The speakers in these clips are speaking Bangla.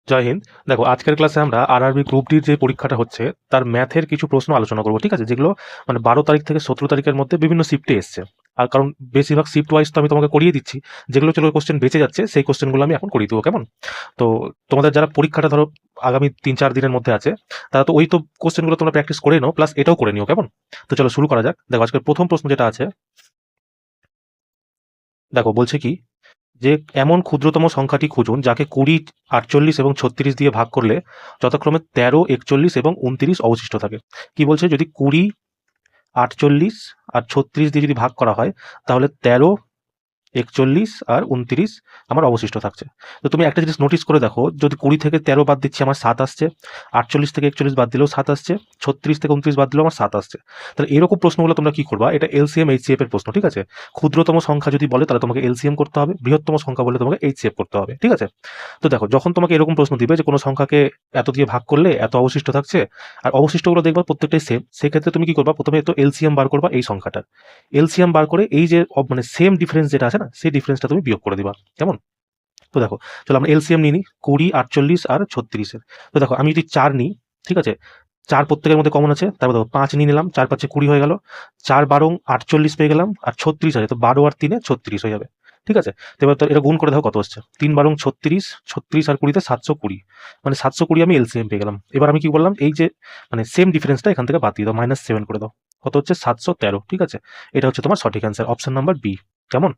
জয় হিন্দ। দেখো, আজকের ক্লাসে আমরা আরআরবি গ্রুপ ডির যে পরীক্ষাটা হচ্ছে তার ম্যাথের কিছু প্রশ্ন আলোচনা করবো, ঠিক আছে? যেগুলো মানে 12 তারিখ থেকে 17 তারিখের মধ্যে বিভিন্ন শিফটে এসছে। আর কারণ বেশিরভাগ শিফট ওয়াইজ তো আমি তোমাকে করিয়ে দিচ্ছি, যেগুলো চলো কোশ্চেন বেঁচে যাচ্ছে সেই কোশ্চেনগুলো আমি এখন করিয়ে দেবো, কেমন? তো তোমাদের যারা পরীক্ষাটা ধরো আগামী 3-4 দিনের মধ্যে আছে, তারা তো ওই তো কোশ্চেনগুলো তোমরা প্র্যাকটিস করে নাও, প্লাস এটাও করে নিও, কেমন? তো চলো শুরু করা যাক। দেখো, আজকের প্রথম প্রশ্ন যেটা আছে, দেখো বলছে কি যে এমন ক্ষুদ্রতম সংখ্যাটি খুঁজুন যাকে 20, 48 এবং 36 দিয়ে ভাগ করলে যথাক্রমে 13, 41 এবং 29 অবশিষ্ট থাকে। কি বলছে, যদি 20, 48 আর 36 দিয়ে যদি ভাগ করা হয় তাহলে 13, 41 আর 29 আমার অবশিষ্ট থাকছে। তো তুমি একটা জিনিস নোটিস করে দেখো, যদি 20 থেকে 13 বাদ দিচ্ছি আমার 7 আসছে, 48 থেকে 41 বাদ দিলেও 7 আসছে, 36 থেকে 29 বাদ দিলেও আমার 7 আসছে। তাহলে এরকম প্রশ্নগুলো তোমরা কি করবা, এটা এলসিএম এইচসিএফ এর প্রশ্ন, ঠিক আছে? ক্ষুদ্রতম সংখ্যা যদি বলে তাহলে তোমাকে এলসিএম করতে হবে, বৃহত্তম সংখ্যা বলে তোমাকে এইচসিএফ করতে হবে, ঠিক আছে? তো দেখো, যখন তোমাকে এরকম প্রশ্ন দিবে যে কোনো সংখ্যাকে এত দিয়ে ভাগ করলে এত অবশিষ্ট থাকছে, আর অবশিষ্টগুলো দেখবা প্রত্যেকটাই সেম, সেক্ষেত্রে তুমি কি করবা, প্রথমে তো এলসিএম বার করবা এই সংখ্যাটার। এলসিএম বার করে এই যে মানে সেম ডিফারেন্স যেটা আছে না, সেই ডিফারেন্সটা তুমি বিয়োগ করে দিবা, কেমন? তো দেখো, চলো আমরা এলসিএম নিই 20, 48 আর 36-এর। তো দেখো, আমি যদি 4 নিই, ঠিক আছে? 4 প্রত্যেকের মধ্যে কমন আছে, তারপর দেখো 5 নিয়ে নিলাম, 4 5 20 হয়ে গেল, 4 12 48 পেয়ে গেলাম, আর 36 আছে, তো 12 আর 3 36 হয়ে যাবে, ঠিক আছে? তো এবার তো এটা গুণ করে দেখো কত হচ্ছে, 3 12 36, 36 আর 20-তে 720, মানে 720 আমি এলসিএম পেয়ে গেলাম। এবার আমি কি বললাম, এই যে মানে সেম ডিফারেন্সটা এখান থেকে বাদ দিয়ে দাও, -7 করে দাও, কত হচ্ছে 713, ঠিক আছে? এটা হচ্ছে তোমার সঠিক অ্যান্সার, অপশন নাম্বার বি, কেমন?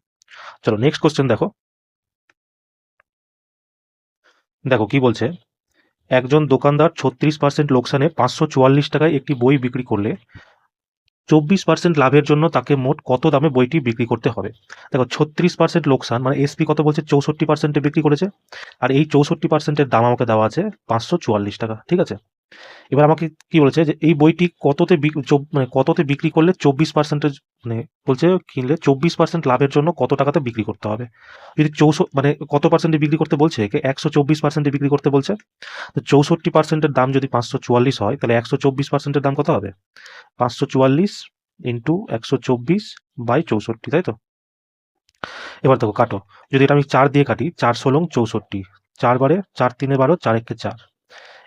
চলো নেক্সট কোশ্চেন দেখো। দেখো কি বলছে, একজন দোকানদার 36% লোকসানে 544 টাকায় একটি বই বিক্রি করলে 24% লাভের জন্য তাকে মোট কত দামে বইটি বিক্রি করতে হবে? দেখো, 36% লোকসান মানে এসপি কত বলছে, 64%-এ বিক্রি করেছে, আর এই 64%-এর দাম আমাকে দেওয়া আছে 544 টাকা, ঠিক আছে? এবার আমাকে কি বলেছে যে এই বইটি কততে মানে কততে বিক্রি করলে 24%, মানে বলছে কিনলে 24% লাভের জন্য কত টাকাতে বিক্রি করতে হবে। যদি মানে কত পার্সেন্টে বিক্রি করতে বলছে, একে 124%-এ বিক্রি করতে বলছে। তো 64%-এর দাম যদি 544 হয়, তাহলে 124%-এর দাম কত হবে? 544 ইন্টু 124/64, তাই তো? এবার দেখো কাটো, যদি এটা আমি 4 দিয়ে কাটি, 4 16 64, 4 বারে 4 3 12, 4 1 4।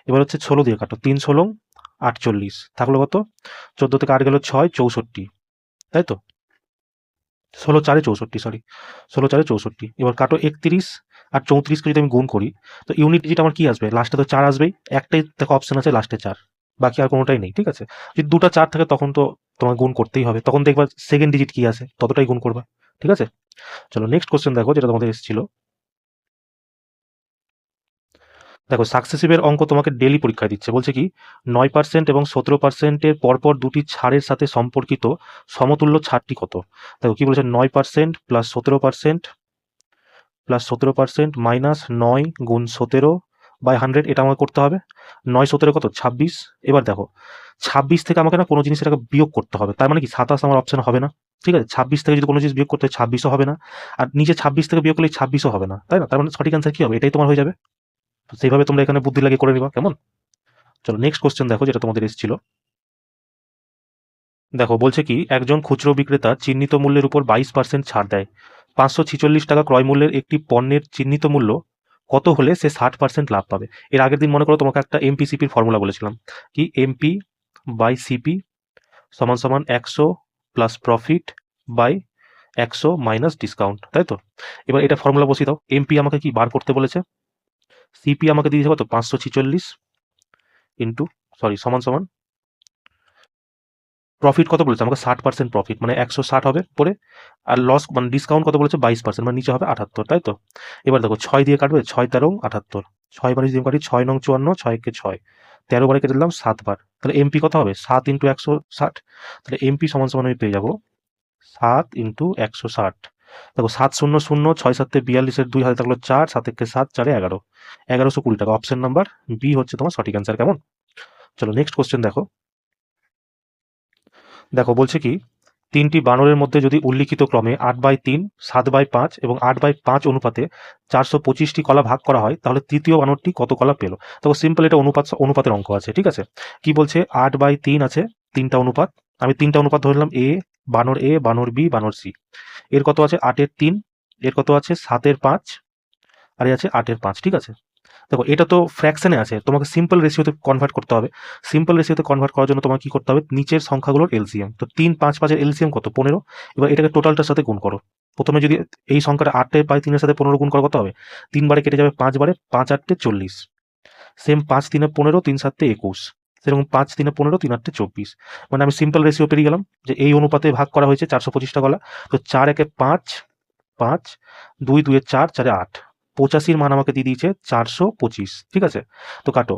এবার হচ্ছে 16 দিয়ে কাটো, 3 16 48, থাকলো কত? 14 থেকে 8 গেল 6 64, তাই তো? 16 4 64, সরি, 16 4 64। এবার কাটো 31 আর 34-কে যদি আমি গুণ করি, তো ইউনিট ডিজিট আমার কি আসবে, লাস্টে তো 4 আসবেই, একটাই দেখো অপশন আছে লাস্টে 4, বাকি আর কোনোটাই নেই, ঠিক আছে? যদি দুটো 4 থাকে তখন তো তোমার গুণ করতেই হবে, তখন দেখবা সেকেন্ড ডিজিট কি আছে ততটাই গুণ করবা, ঠিক আছে? চলো নেক্সট কোশ্চেন দেখো, যেটা তোমাদের এসেছিল। দেখো, সাকসেসিভের অঙ্ক তোমাকে ডেলি পরীক্ষায় দিচ্ছে, বলছে কি 9% এবং 17%-এর পরপর দুটি ছাড়ের সাথে সম্পর্কিত সমতুল্য ছাড়টি কত? দেখো কি বলেছে, 9% প্লাস 17% প্লাস 17% মাইনাস 9 গুণ 17/100, এটা আমাকে করতে হবে। 9 17 কত, 26। এবার দেখো, 26 থেকে আমাকে না কোনো জিনিস এটাকে বিয়োগ করতে হবে, তার মানে কি 27 আমার অপশন হবে না, ঠিক আছে? 26 থেকে যদি কোনো জিনিস বিয়োগ করতে হয় 26ও হবে না, আর নিচে 26 থেকে বিয়োগ করলে 26ও হবে না, তাই না? তার মানে সঠিক অ্যান্সার কি হবে, এটাই তোমার হয়ে যাবে। তো সেইভাবে তোমরা এখানে বুদ্ধি লাগিয়ে করে নিবা, কেমন? চলো নেক্সট কোশ্চেন দেখো, যেটা তোমাদের এসেছিল। দেখো বলছে কি, একজন খুচরো বিক্রেতা চিহ্নিত মূল্যের উপর 22% ছাড় দেয়। 546 টাকা ক্রয় মূল্যের একটি পণ্যের চিহ্নিত মূল্য কত হলে সে 60% লাভ পাবে? এর আগের দিন মনে করো তোমাকে একটা এমপিসিপির ফর্মুলা বলেছিলাম, কি এমপি বাই সিপি সমান সমান 100 plus profit by 100 minus discount, তাই তো? এবার এটা ফর্মুলা বসিয়ে দাও, এমপি আমাকে কি বার করতে বলেছে, সিপি আমাকে দিয়েছে কত, 546 ইন্টু, সরি, সমান সমান প্রফিট কত বলেছে আমাকে, 60% প্রফিট, মানে 160 হবে পরে, আর লস মানে ডিসকাউন্ট কত বলেছে, 22%, মানে নিচে হবে 78, তাই তো? এবার দেখো 6 দিয়ে কাটবে, 6 13 78, 6 বারে যদি কাটি 6 9 54, 6 কে 6, 13 বারে কেটে দিলাম 7 বার, তাহলে এমপি কত হবে, 7 ইন্টু 160, তাহলে এমপি সমান সমান আমি পেয়ে যাবো 7 ইন্টু 160। দেখো 7 0 0, 6 7 42-এর 2 হাতে থাকলো 4, 7 1 7, 4 11, 1120 টাকা, অপশন নাম্বার বি হচ্ছে তোমার সঠিক অ্যান্সার, কেমন? চলো নেক্সট কোশ্চেন দেখো। দেখো বলছে কি, 3টি বানরের মধ্যে যদি উল্লিখিত ক্রমে 8/3, 7/5 এবং 8/5 অনুপাতে 425টি কলা ভাগ করা হয়, তাহলে তৃতীয় বানরটি কত কলা পেল? দেখো সিম্পল, এটা অনুপাতের অঙ্ক আছে, ঠিক আছে? কি বলছে, 8/3 আছে, 3টা অনুপাত, আমি 3টা অনুপাত ধরলাম, এ, বানর বি, বানর সি। এর কত আছে, 8-এর 3, এর কত আছে 7-এর 5, আর এ আছে 8-এর 5, ঠিক আছে? দেখো এটা তো ফ্র্যাকশনে আছে, তোমাকে সিম্পল রেশিওতে কনভার্ট করতে হবে। সিম্পল রেশিওতে কনভার্ট করার জন্য তোমাকে কি করতে হবে, নিচের সংখ্যাগুলোর এলসিএম। তো 3 5 5 এর এলসিএম কত, 15। এবার এটাকে টোটালটার সাথে গুণ করো। প্রথমে যদি এই সংখ্যাটা 8 পাই, 3 এর সাথে 15 গুণ করা কত হবে, 3 বারে কেটে যাবে, 5 বারে 5 8 40। সেম 5 3 15, 3 7 21। সেরকম 5 3 15, 3 8 24। মানে আমি সিম্পল রেশিও পেরিয়ে গেলাম যে এই অনুপাতে ভাগ করা হয়েছে 425টা গলা। তো 4 একে 5 5, 2 2 এ 4, 4 এ 8, 85 মান আমাকে দিয়ে দিয়েছে 425। ঠিক আছে, তো কাটো।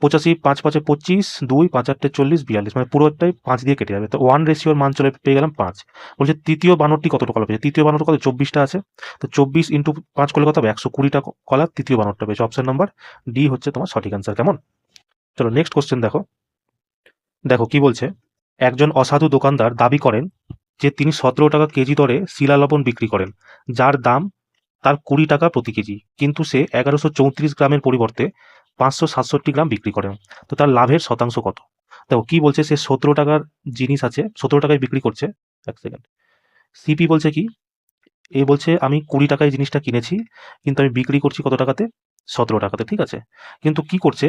85 5 5 এ 25, 2 5 8 40 42, মানে পুরোটাই 5 দিয়ে কেটে যাবে। তো 1 রেশিওর মান চলে পেয়ে গেলাম 5। বলছে তৃতীয় বানরটি কতটা কলা পেয়েছে, তৃতীয় বানর কত, 24টা আছে। তো 24 ইন্টু 5 করলে কত হবে, 120টা কলা তৃতীয় বানরটা পেয়েছে। অপশন নাম্বার ডি হচ্ছে তোমার সঠিক অ্যান্সার। কেমন? চলো নেক্সট কোশ্চেন দেখো। দেখো কি বলছে, একজন অসাধু দোকানদার দাবি করেন যে তিনি 17 টাকা কেজি দরে শিলা লবণ বিক্রি করেন, যার দাম তার 20 টাকা প্রতি কেজি, কিন্তু সে 1134 গ্রামের পরিবর্তে 567 গ্রাম বিক্রি করেন। তো তার লাভের শতাংশ কত? দেখো কি বলছে, সে 17 টাকার জিনিস আছে, 17 টাকায় বিক্রি করছে। এক সেকেন্ড। সিপি বলছে কি, এ বলছে আমি 20 টাকায় জিনিসটা কিনেছি, কিন্তু আমি বিক্রি করছি কত টাকাতে, 17 টাকাতে। ঠিক আছে, কিন্তু কি করছে,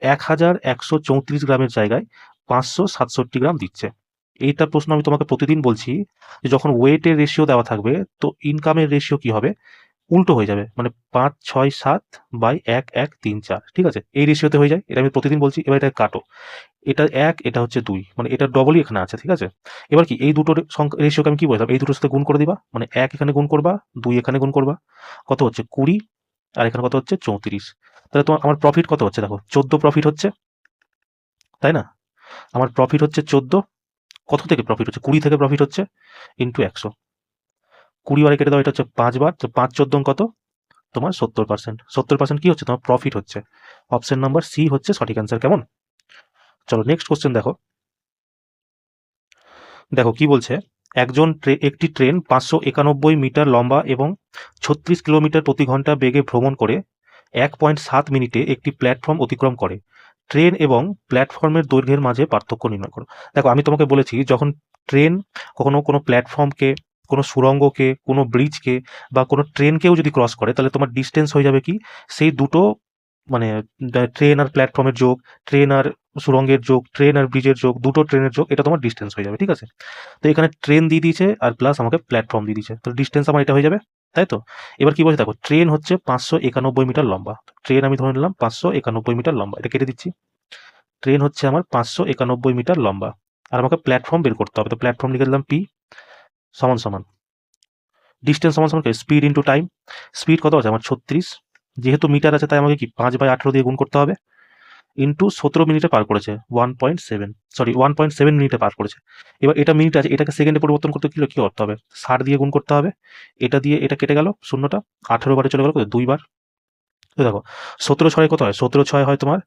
1134 গ্রামের জায়গায় 567 গ্রাম দিচ্ছে। এইটা প্রশ্ন আমি তোমাকে প্রতিদিন বলছি যে যখন ওয়েটের রেশিও দেওয়া থাকবে, তো ইনকামের রেশিও কি হবে, উল্টো হয়ে যাবে। মানে 5 6 7 বাই 1 1 3 4। ঠিক আছে, এই রেশিওতে হয়ে যায়, এটা আমি প্রতিদিন বলছি। এবার এটা কাটো, এটা 1, এটা হচ্ছে 2, মানে এটা ডবলই এখানে আছে। ঠিক আছে, এবার কি এই দুটো রেশিওকে আমি কি বলতাম, এই দুটোর সাথে গুণ করে দিবা, মানে 1 এখানে গুণ করবা, 2 এখানে গুণ করবা, কত হচ্ছে 20, আর এখানে কত হচ্ছে 34। তাহলে তোমার আমার প্রফিট কত হচ্ছে, দেখো 14 প্রফিট হচ্ছে, তাই না? আমার প্রফিট হচ্ছে 14। কত থেকে প্রফিট হচ্ছে, 20 থেকে প্রফিট হচ্ছে, ইন্টু 100। 20 বারে কেটে দাও, এটা হচ্ছে 5 বার, তো 5 14 কত, তোমার 70%। 70% কি হচ্ছে, তোমার প্রফিট হচ্ছে। অপশন নাম্বার সি হচ্ছে সঠিক অ্যান্সার। কেমন? চলো নেক্সট কোশ্চেন দেখো। দেখো কি বলছে, একটি ট্রেন 591 মিটার লম্বা এবং 36 কিলোমিটার প্রতি ঘন্টা বেগে ভ্রমণ করে 1.7 মিনিটে একটি প্ল্যাটফর্ম অতিক্রম করে। ট্রেন এবং প্ল্যাটফর্মের দৈর্ঘ্যের মাঝে পার্থক্য নির্ণয় করো। দেখো আমি তোমাকে বলেছি, যখন ট্রেন কখনো কোনো প্ল্যাটফর্মকে, কোনো সুড়ঙ্গকে, কোনো ব্রিজকে বা কোনো ট্রেনকেও যদি ক্রস করে, তাহলে তোমার ডিস্টেন্স হয়ে যাবে কি, সেই দুটো, মানে ট্রেন আর প্ল্যাটফর্মের যোগ, ট্রেন আর সুড়ঙ্গের যোগ, ট্রেন আর ব্রিজের যোগ, দুটো ট্রেনের যোগ, এটা তোমার ডিস্টেন্স হয়ে যাবে। ঠিক আছে, তো এখানে ট্রেন দিয়ে দিয়েছে আর প্লাস আমাকে প্ল্যাটফর্ম দিয়ে দিয়েছে, তো ডিস্টেন্স আমার এটা হয়ে যাবে, তাই তো? এবার কি বলছে দেখো, ট্রেন হচ্ছে 591 মিটার লম্বা। ট্রেন আমি ধরে নিলাম 591 মিটার লম্বা, এটা কেটে দিচ্ছি। ট্রেন হচ্ছে আমার 591 মিটার লম্বা, আর আমাকে প্ল্যাটফর্ম বের করতে হবে। তো প্ল্যাটফর্ম লিখে দিলাম পি, সমান সমান ডিস্টেন্স সমান সমান স্পিড ইন্টু টাইম। স্পিড কত আছে আমার 36, যেহেতু মিটার আছে তাই আমাকে কি 5/18 দিয়ে গুণ করতে হবে, ইন্টু 17 মিনিটে পার করেছে, 1.7 মিনিটে পার করেছে। এবার এটা মিনিট আছে, এটাকে সেকেন্ডে পরিবর্তন করতে কি কি করতে হবে, 60 দিয়ে গুণ করতে হবে। এটা দিয়ে এটা কেটে গেল, শূন্যটা 18 বারে চলে গেল কত, 2 বার। তো দেখো 17 ছয় কত হয়, 17 ছয় হয় তোমার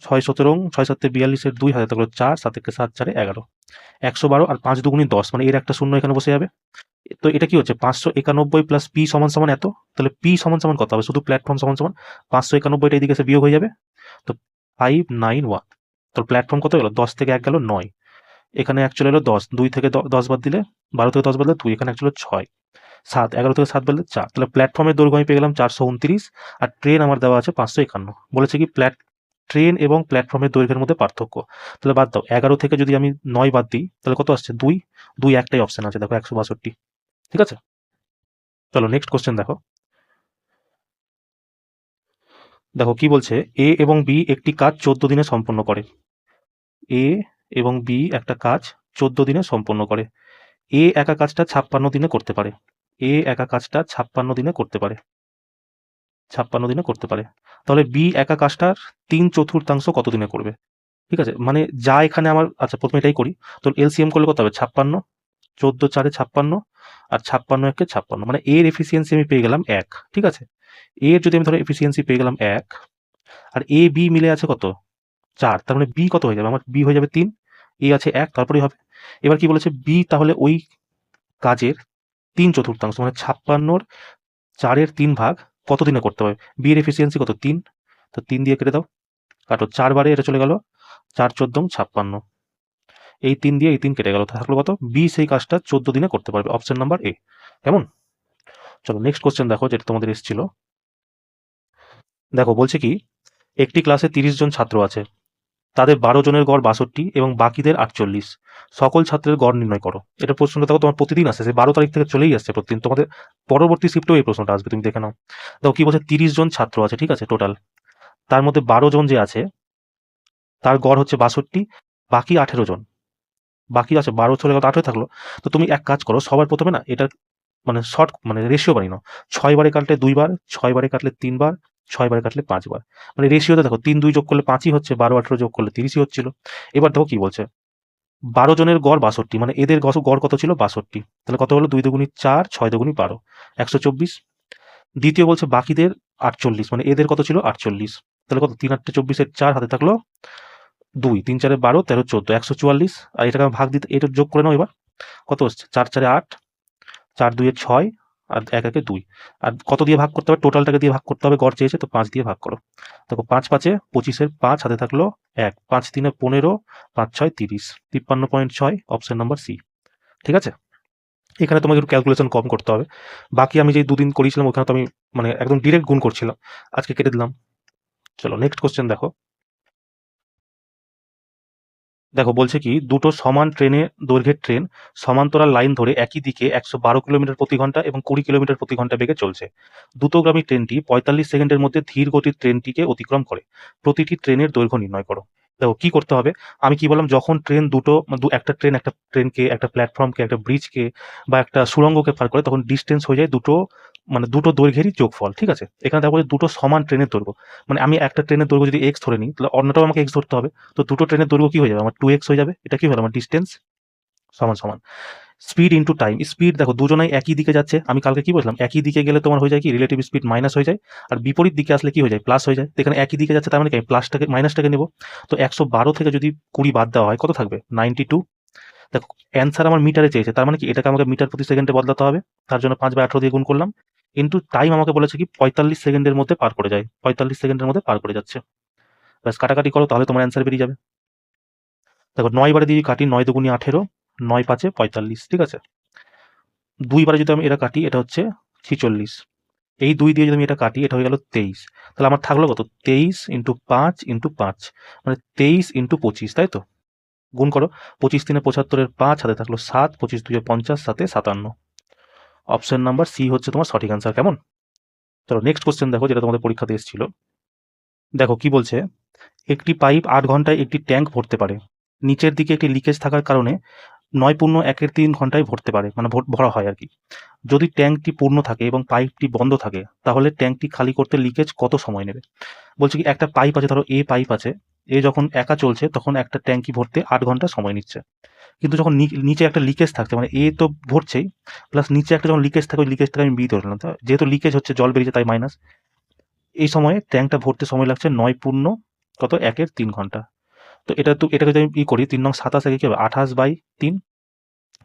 6 17, 6 7 42, 2 হাজার, 4 7 7 4 11, 112, আর 5 দুগুণী 10, মানে এর একটা শূন্য এখানে বসে যাবে। তো এটা কি হচ্ছে, 591 প্লাস পি সমান সমান এত। তাহলে পি সমান সমান কত হবে, শুধু প্ল্যাটফর্ম সমান সমান 591টা এদিকে এসে বিয়োগ হয়ে যাবে। তো 591, তোর প্ল্যাটফর্ম কত গেল, 10 থেকে 1 গেল 9, এখানে অ্যাকচুয়ালি হলো 10, 2 থেকে 10 বাদ দিলে, 12 থেকে 10 বাদ দিলে 2, এখানে অ্যাকচুয়ালি 6, 7, 11 থেকে 7 বাদ দিলে 4। তাহলে প্ল্যাটফর্মের দৈর্ঘ্য আমি পেয়ে গেলাম 429, আর ট্রেন আমার দেওয়া আছে 551। বলেছে কি ট্রেন এবং প্ল্যাটফর্মের দৈর্ঘ্যের মধ্যে পার্থক্য। তাহলে বাদ দাও, 11 থেকে যদি আমি 9 বাদ দিই, তাহলে কত আসছে, 2, 2 একটাই অপশন আছে, দেখো 162। ঠিক আছে, চলো নেক্সট কোশ্চেন দেখো। দেখো কি বলছে, এ এবং বি একটি কাজ 14 দিনে সম্পন্ন করে। এ এবং বি একটা কাজ 14 দিনে সম্পন্ন করে। এ একা কাজটা 56 দিনে করতে পারে। এ একা কাজটা 56 দিনে করতে পারে, 56 দিনে করতে পারে। তাহলে বি একা কাজটার 3/4 কত দিনে করবে? ঠিক আছে, মানে যা এখানে আমার, আচ্ছা প্রথমে এটাই করি। তো এলসিএম করলে কত হবে, 56, 14 4 56, আর 56 1 56, মানে এর এফিসিয়েন্সি আমি পেয়ে গেলাম 1। ঠিক আছে, এর যদি আমি ধরো এফিসিয়েন্সি পেয়ে গেলাম 1, আর এ বি মিলে আছে কত, 4, তার মানে বি কত হয়ে যাবে আমার, বি হয়ে যাবে 3, এ আছে 1, তারপরেই হবে। এবার কি বলেছে, বি তাহলে ওই কাজের 3/4, মানে 56-র 4-এর 3 ভাগ কত দিনে করতে হবে। বি এর এফিসিয়েন্সি কত, 3, তো 3 দিয়ে কেটে দাও, কাটো, 4 বারে এটা চলে গেল, 4 14 56, এই 3 দিয়ে এই 3 কেটে গেল, থাকলো কত, বি সেই কাজটা 14 দিনে করতে পারবে। Option number A. কেমন? চলো নেক্সট কোশ্চেন দেখো, যেটা তোমাদের এসেছিল। দেখো বলছে কি, একটি ক্লাসে 30 জন ছাত্র আছে, তাদের 12 জনের গড় 62 এবং বাকিদের 48। সকল ছাত্রের গড় নির্ণয় করো। এটা প্রশ্নটা দেখো তোমার প্রতিদিন আসছে, সে 12 তারিখ থেকে চলেই আসছে প্রতিদিন, তোমাদের পরবর্তী শিফটেও এই প্রশ্নটা আসবে, তুমি দেখে নাও। দেখো কি বলছে, 30 জন ছাত্র আছে, ঠিক আছে, টোটাল। তার মধ্যে 12 জন যে আছে তার গড় হচ্ছে 62, বাকি 18 জন, বাকি আছে 12 চলে গেল, 18 থাকলো। তো তুমি এক কাজ করো, সবার প্রথমে না এটা মানে শর্ট মানে রেশিও বানিয়ে নাও। 6 বারে কাটলে 2 বার, 6 বারে কাটলে 3 বার, 6 বারে কাটলে 5 বার। মানে রেশিওতে দেখো 3 2 যোগ করলে 5ই হচ্ছে, 12 18 যোগ করলে 30ই হচ্ছিল। এবার দেখো কি বলছে, 12 জনের গড় 62, মানে এদের গড় কত ছিল 62, তাহলে কত হলো 2 দুগুণী 4, 6 দুগুণী 12, 124। দ্বিতীয় বলছে বাকিদের 48, মানে এদের কত ছিল 48, তাহলে কত 3 8 24 এর 4 হাতে থাকলো 2, 3 4 12 13 14, 144। আর এটাকে আমি ভাগ দিতে, এটা যোগ করে নাও এবার, কত হচ্ছে 4 4 8, 4 2 6, আর 1 1 2। আর কত দিয়ে ভাগ করতে হবে, টোটালটাকে দিয়ে ভাগ করতে হবে, গড় চেয়েছে তো 5 দিয়ে ভাগ করো। দেখো 5 5 25 এর 5 হাতে থাকলো 1, 5 3 15, 5 6 30, 53.6, অপশন নাম্বার সি। ঠিক আছে, এখানে তোমাকে একটু ক্যালকুলেশন কম করতে হবে। বাকি আমি যে দুদিন করিয়েছিলাম ওখানে তো আমি মানে একদম ডিরেক্ট গুণ করছিলাম, আজকে কেটে দিলাম। চলো নেক্সট কোশ্চেন দেখো। দেখো বলছে কি, দুটো সমান দৈর্ঘ্যের ট্রেন সমান্তরাল লাইন ধরে একই দিকে 112 কিলোমিটার প্রতি ঘন্টা এবং 20 কিলোমিটার প্রতি ঘন্টা বেগে চলছে। দ্রুতগামী ট্রেনটি 45 সেকেন্ডের মধ্যে ধীর গতির ট্রেনটিকে অতিক্রম করে। প্রতিটি ট্রেনের দৈর্ঘ্য নির্ণয় করো। দেখো কি করতে হবে, আমি কি বললাম, যখন ট্রেন দুটো একটা ট্রেনকে, একটা প্ল্যাটফর্মকে, একটা ব্রিজকে বা একটা সুড়ঙ্গকে পার করে, তখন ডিস্টেন্স হয়ে যায় দুটো, মানে দুটো দৈর্ঘ্যেরই যোগফল। ঠিক আছে, এখানে দেখো দুটো সমান ট্রেনের দৈর্ঘ্য, মানে আমি একটা ট্রেনের দৈর্ঘ্য যদি এক্স ধরে নিই, তাহলে অন্যটাও আমাকে এক্স ধরতে হবে। তো দুটো ট্রেনের দৈর্ঘ্য কি হয়ে যাবে আমার 2x হয়ে যাবে, এটা কি হলো আমার ডিস্টেন্স সমান সমান স্পিড ইনটু টাইম। স্পিড দেখো দুজনেই একই দিকে যাচ্ছে, আমি কালকে কি বললাম, একই দিকে গেলে তোমার হয়ে যায় কি রিলেটিভ স্পিড মাইনাস হয়ে যায়, আর বিপরীত দিকে আসলে কি হয়ে যায় প্লাস হয়ে যায়। তো এখানে একই দিকে যাচ্ছে, তার মানে কি আমি প্লাসটাকে মাইনাসটাকে নেব। তো 112 থেকে যদি 20 বাদ দেওয়া হয় কত থাকবে 92। দেখো অ্যান্সার আমার মিটারে চেয়েছে, তার মানে কি এটাকে আমাকে মিটার প্রতি সেকেন্ডে বদলাতে হবে, তার জন্য 5/18 দিয়ে গুণ করলাম। কিন্তু টাইম আমাকে বলেছে কি 45 সেকেন্ডের মধ্যে পার করে যায়, 45 সেকেন্ডের মধ্যে পার করে যাচ্ছে। ব্যাস কাটাকাটি করো, তাহলে তোমার অ্যান্সার বেরিয়ে যাবে। দেখো 9 বারে দিয়ে কাটি, 9 দুগুণী 18, 9 5 45, ঠিক আছে। 2 বারে যদি আমি এটা কাটি, এটা হচ্ছে 46। এই 2 দিয়ে যদি আমি এটা কাটি, এটা হয়ে গেল 23। তাহলে আমার থাকলো কত 23 ইন্টু 5 ইন্টু 5, মানে 23 ইন্টু 25, তাই তো। গুণ করো, 25 3 75 এর 5 হাতে থাকলো 7, 25 2 50, 7 57। অপশন নাম্বার সি হচ্ছে তোমার সঠিক অ্যান্সার। কেমন? চলো নেক্সট কোশ্চেন দেখো, যেটা তোমাদের পরীক্ষাতে এসেছিল। দেখো কি বলছে, একটি পাইপ 8 ঘন্টায় একটি ট্যাঙ্ক ভরতে পারে। নিচের দিকে একটি লিকেজ থাকার কারণে 9.1 ঘন্টায় ভরতে পারে, মানে ভরা হয় আর কি। যদি ট্যাঙ্কটি পূর্ণ থাকে এবং পাইপটি বন্ধ থাকে, তাহলে ট্যাঙ্কটি খালি করতে লিকেজ কত সময় নেবে? বলছে কি, একটা পাইপ আছে, ধরো এ পাইপ আছে, এ যখন একা চলছে তখন একটা ট্যাঙ্কি ভরতে 8 ঘন্টা সময় নিচ্ছে। কিন্তু যখন নিচে একটা লিকেজ থাকছে, মানে এ তো ভরছেই, প্লাস নিচে একটা যখন লিকেজ থাকে, ওই লিকেজটাকে আমি বি ধরলাম, তো যেহেতু লিকেজ হচ্ছে জল বেরিয়েছে তাই মাইনাস। এই সময়ে ট্যাঙ্কটা ভরতে সময় লাগছে 9.1 ঘন্টা। তো এটাকে যদি আমি করি, 3 নং 27 কি হবে 28/3।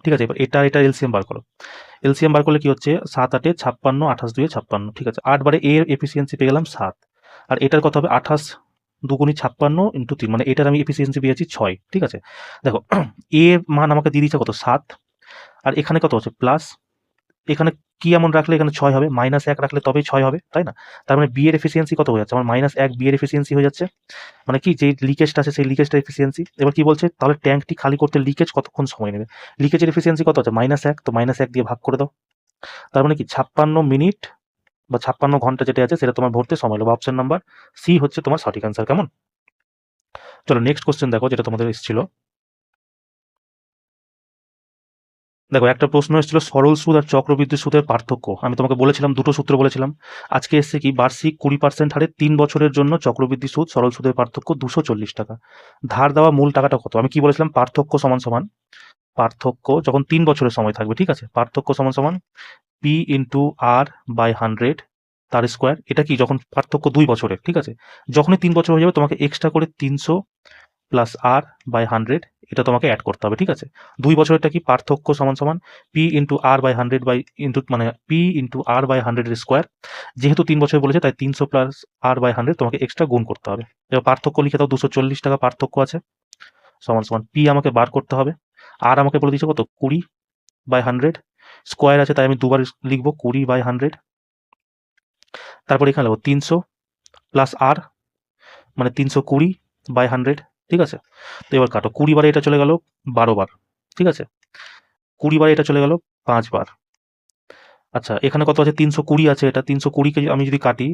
ঠিক আছে, এবার এটার এলসিএম বার করো। এলসিএম বার করলে কি হচ্ছে 7 8 56, 28 2 56, ঠিক আছে। 8 বারে এর এফিসিয়েন্সি পেয়ে গেলাম 7, আর এটার কত হবে 28 দুগুণী 56 ইন্টু 3, মানে এটার আমি এফিসিয়েন্সি পেয়েছি 6। ঠিক আছে, দেখো এর মান আমাকে দিয়ে দিচ্ছে কত 7, আর এখানে কত হচ্ছে প্লাস, এখানে কি এমন রাখলে এখানে 6 হবে, -1 রাখলে তবেই 6 হবে, তাই না? তার মানে বি এর এফিসিয়েন্সি কত হয়ে যাচ্ছে আমার -1 বি এর এফিসিয়েন্সি হয়ে যাচ্ছে, মানে কি যে লিকেজটা আছে সেই লিকেজটার এফিসিয়েন্সি। এবার কি বলছে, তাহলে ট্যাঙ্কটি খালি করতে লিকেজ কতক্ষণ সময় নেবে? লিকেজের এফিসিয়েন্সি কত আছে -1, তো -1 দিয়ে ভাগ করে দাও। তার মানে কি 56 মিনিট বা 56 ঘন্টা যেটা আছে সেটা তোমার ভরতে সময় লাগবে। অপশন নাম্বার সি হচ্ছে তোমার সঠিক অ্যান্সার। কেমন? চলো নেক্সট কোশ্চেন দেখো, যেটা তোমাদের এসেছিল। দেখো একটা প্রশ্ন এসেছিল, সরল সুদ আর চক্রবৃদ্ধি সুদের পার্থক্য। আমি তোমাকে বলেছিলাম দুটো সূত্র বলেছিলাম। আজকে এসছে কি, বার্ষিক 20% হারে 3 বছরের জন্য চক্রবৃদ্ধি সুদ সরল সুদের পার্থক্য 240 টাকা। ধার দেওয়া মূল টাকাটা কত? আমি কি বলেছিলাম, পার্থক্য সমান সমান, পার্থক্য যখন 3 বছরের সময় থাকবে, ঠিক আছে, পার্থক্য সমান সমান পি ইন্টু আর বাই 100 তার স্কোয়ার। এটা কি যখন পার্থক্য 2 বছরের, ঠিক আছে। যখনই 3 বছর হয়ে যাবে তোমাকে এক্সট্রা করে 300 প্লাস আর বাই 100 এটা তোমাকে অ্যাড করতে হবে, ঠিক আছে। 2 বছরেরটা কি পার্থক্য সমান সমান P into R by 100 by into মানে পি ইন্টু আর বাই 100 এর স্কোয়ার। যেহেতু 3 বছর বলেছে তাই 300 প্লাস আর বাই 100 তোমাকে এক্সট্রা গুণ করতে হবে। এবার পার্থক্য লিখে দাও, 240 টাকা পার্থক্য আছে, সমান সমান পি আমাকে বার করতে হবে, আর আমাকে বলে দিচ্ছে কত 20/100, স্কোয়ার আছে তাই আমি দুবার লিখবো 20/100। তারপর এখানে লিখবো 300 প্লাস আর মানে 320/100, ঠিক আছে। তো এবার কাটো, 20 বারে এটা চলে গেল 12 বার, ঠিক আছে। 20 বারে এটা চলে গেল 5 বার। আচ্ছা এখানে কত আছে, 320 আছে, এটা 320কে আমি যদি কাটি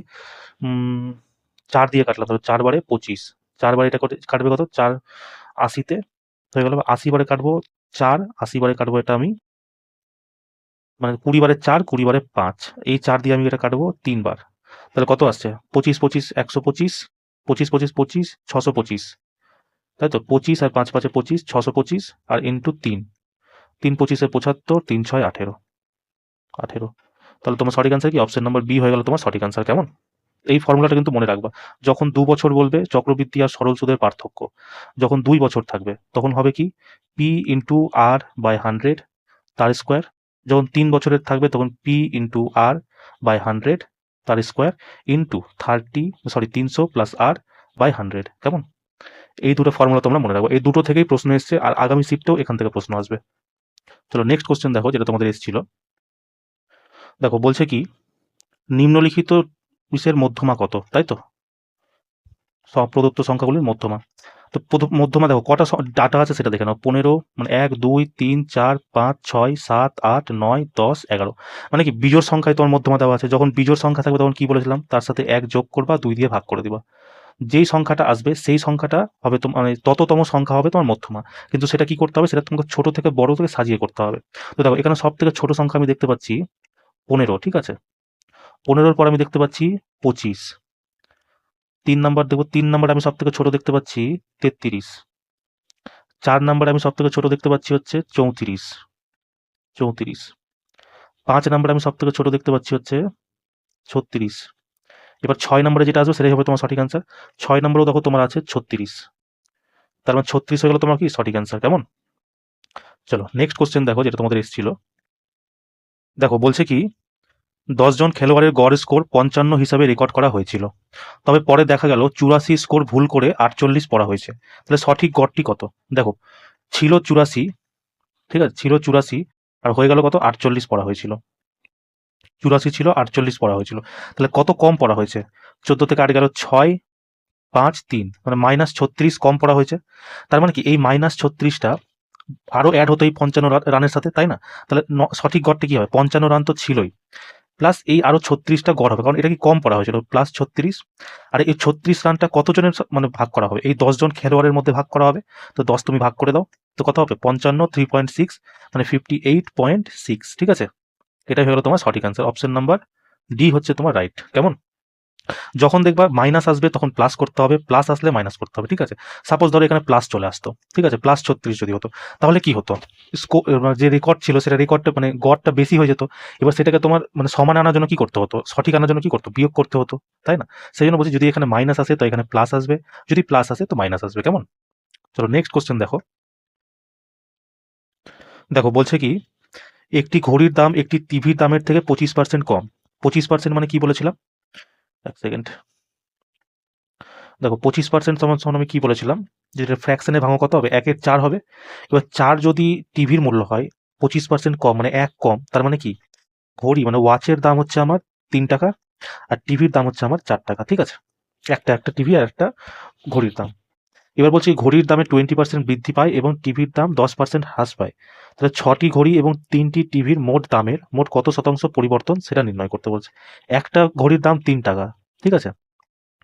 4 দিয়ে কাটলাম, তাহলে 4 বারে 25, 4 বারে এটা কাটবে কত, 4 80-তে হয়ে গেল। 80 বারে কাটবো 4, 80 বারে কাটবো এটা আমি, মানে 20 বারে 4, 20 বারে 5, এই 4 দিয়ে আমি এটা কাটবো 3 বার। তাহলে কত আসছে, 25 25 125, 25 25 25 625, তাই তো। 25 আর 5 5 25, 625 আর ইন্টু 3, 3 25 75, 3 6 18, 18। তাহলে তোমার সঠিক আনসার কি, অপশন নাম্বার বি হয়ে গেল তোমার সঠিক আনসার। কেমন? এই ফর্মুলাটা কিন্তু মনে রাখবা। যখন 2 বছর বলবে চক্রবৃদ্ধি আর সরল সুদের পার্থক্য, যখন 2 বছর থাকবে তখন হবে কি, পি ইন্টু আর বাই 100 তার স্কোয়ার। যখন 3 বছরের থাকবে তখন পি ইন্টু আর বাই 100 তার square into 300 plus R by 100। কেমন? এই দুটো ফর্মুলা তোমরা মনে রাখবো, এই দুটো থেকেই প্রশ্ন এসছে, আর আগামী শিফটেও এখান থেকে প্রশ্ন আসবে। চলো নেক্সট কোশ্চেন দেখো, যেটা তোমাদের এসেছিল। দেখো বলছে কি, নিম্নলিখিত বিষয়ের মধ্যমা কত, তাই তো, সব প্রদত্ত সংখ্যাগুলির মধ্যমা। তো মধ্যমা দেখো কটা ডাটা আছে সেটা দেখে নাও। 15, মানে 1 2 3 4 5 6 7 8 9 10 11, মানে কি বিজোড় সংখ্যায় তোমার মধ্যমা দেওয়া আছে। যখন বিজোড় সংখ্যা থাকবে তখন কি বলেছিলাম, তার সাথে 1 যোগ করবা, 2 দিয়ে ভাগ করে দিবা। যেই সংখ্যাটা আসবে সেই সংখ্যাটা হবে মানে তততম সংখ্যা হবে তোমার মধ্যমা। কিন্তু সেটা কি করতে হবে, সেটা তোমাকে ছোট থেকে বড় থেকে সাজিয়ে করতে হবে। তো দেখো এখানে সব থেকে ছোট সংখ্যা আমি দেখতে পাচ্ছি 15, ঠিক আছে। 15-র পর আমি দেখতে পাচ্ছি 25। 3 নাম্বার দেখবো, 3 নাম্বার আমি সব থেকে ছোট দেখতে পাচ্ছি 33। 4 নাম্বার আমি সব থেকে ছোট দেখতে পাচ্ছি হচ্ছে 34। 5 নাম্বার আমি সব থেকে ছোট দেখতে পাচ্ছি হচ্ছে 36। এবার 6 নম্বরে যেটা আসবে সেটাই হবে তোমার সঠিক অ্যান্সার। 6 নম্বরেও দেখো তোমার আছে 36, তার মানে 36 হয়ে গেল তোমার কি সঠিক অ্যান্সার। কেমন? চলো নেক্সট কোশ্চেন দেখো, যেটা তোমাদের এসেছিল। দেখো বলছে কি, 10 জন খেলোয়াড়ের গড় স্কোর 55 হিসাবে রেকর্ড করা হয়েছিল, তবে পরে দেখা গেল 84 স্কোর ভুল করে 48 পড়া হয়েছে। তাহলে সঠিক গড়টি কত? দেখো ছিল 84, ঠিক আছে, ছিল 84 আর হয়ে গেল কত, 48 পড়া হয়েছিল। 84 ছিল, 48 পড়া হয়েছিল, তাহলে কত কম পড়া হয়েছে? 14 থেকে 8 গেল 6 5 3, মানে -36 কম পড়া হয়েছে। তার মানে কি এই -36টা আরো অ্যাড হতো এই 55 রানের সাথে, তাই না? তাহলে সঠিক গড়টা কি হবে, 55 রান তো ছিলই, প্লাস এই আরো 36টা গড় হবে, কারণ এটা কি কম পড়া হয়েছিল, প্লাস 36। আর এই 36 রানটা কতজনের মানে ভাগ করা হবে, এই 10 জন খেলোয়াড়ের মধ্যে ভাগ করা হবে। তো 10 তুমি ভাগ করে দাও, তো কত হবে, 55 3.6, মানে 58.6, ঠিক আছে। এটাই হলো তোমার সঠিক আনসার, অপশন নাম্বার ডি হচ্ছে তোমার রাইট। কেমন? যখন দেখবা মাইনাস আসবে তখন প্লাস করতে হবে, প্লাস আসলে মাইনাস করতে হবে, ঠিক আছে। সাপোজ ধরো এখানে প্লাস চলে আসতো, ঠিক আছে, প্লাস 36 যদি হতো, তাহলে কি হতো, যে রেকর্ড ছিল সেটা রেকর্ডটা মানে গড়টা বেশি হয়ে যেত। এবার সেটাকে তোমার মানে সমান আনার জন্য কি করতে হতো, সঠিক আনার জন্য কি করতো, বিয়োগ করতে হতো, তাই না? সেই জন্য বলছি যদি এখানে মাইনাস আসে তো এখানে প্লাস আসবে, যদি প্লাস আসে তো মাইনাস আসবে। কেমন? চলো নেক্সট কোশ্চেন দেখো। দেখো বলছে কি, একটি ঘড়ির দাম একটি টিভির দামের থেকে 25% কম। 25% মানে কি বলেছিলাম, এক সেকেন্ড। দেখো 25% সমান সমান আমি কি বলেছিলাম, যেটা ফ্র্যাকশনে ভাঙো কত হবে, 1/4 হবে। এবার 4 যদি টিভির মূল্য হয়, 25% কম মানে 1 কম, তার মানে কি ঘড়ি মানে ওয়াচের দাম হচ্ছে আমার 3 টাকা আর টিভির দাম হচ্ছে আমার 4 টাকা, ঠিক আছে। একটা টিভি আর একটা ঘড়ির দাম। এবার বলছি ঘড়ির দামে 20% বৃদ্ধি পায় এবং টিভির দাম 10% হ্রাস পায়। তাহলে 6টি ঘড়ি এবং 3টি টিভির মোট দামের মোট কত শতাংশ পরিবর্তন সেটা নির্ণয় করতে বলছে। একটা ঘড়ির দাম 3 টাকা, ঠিক আছে।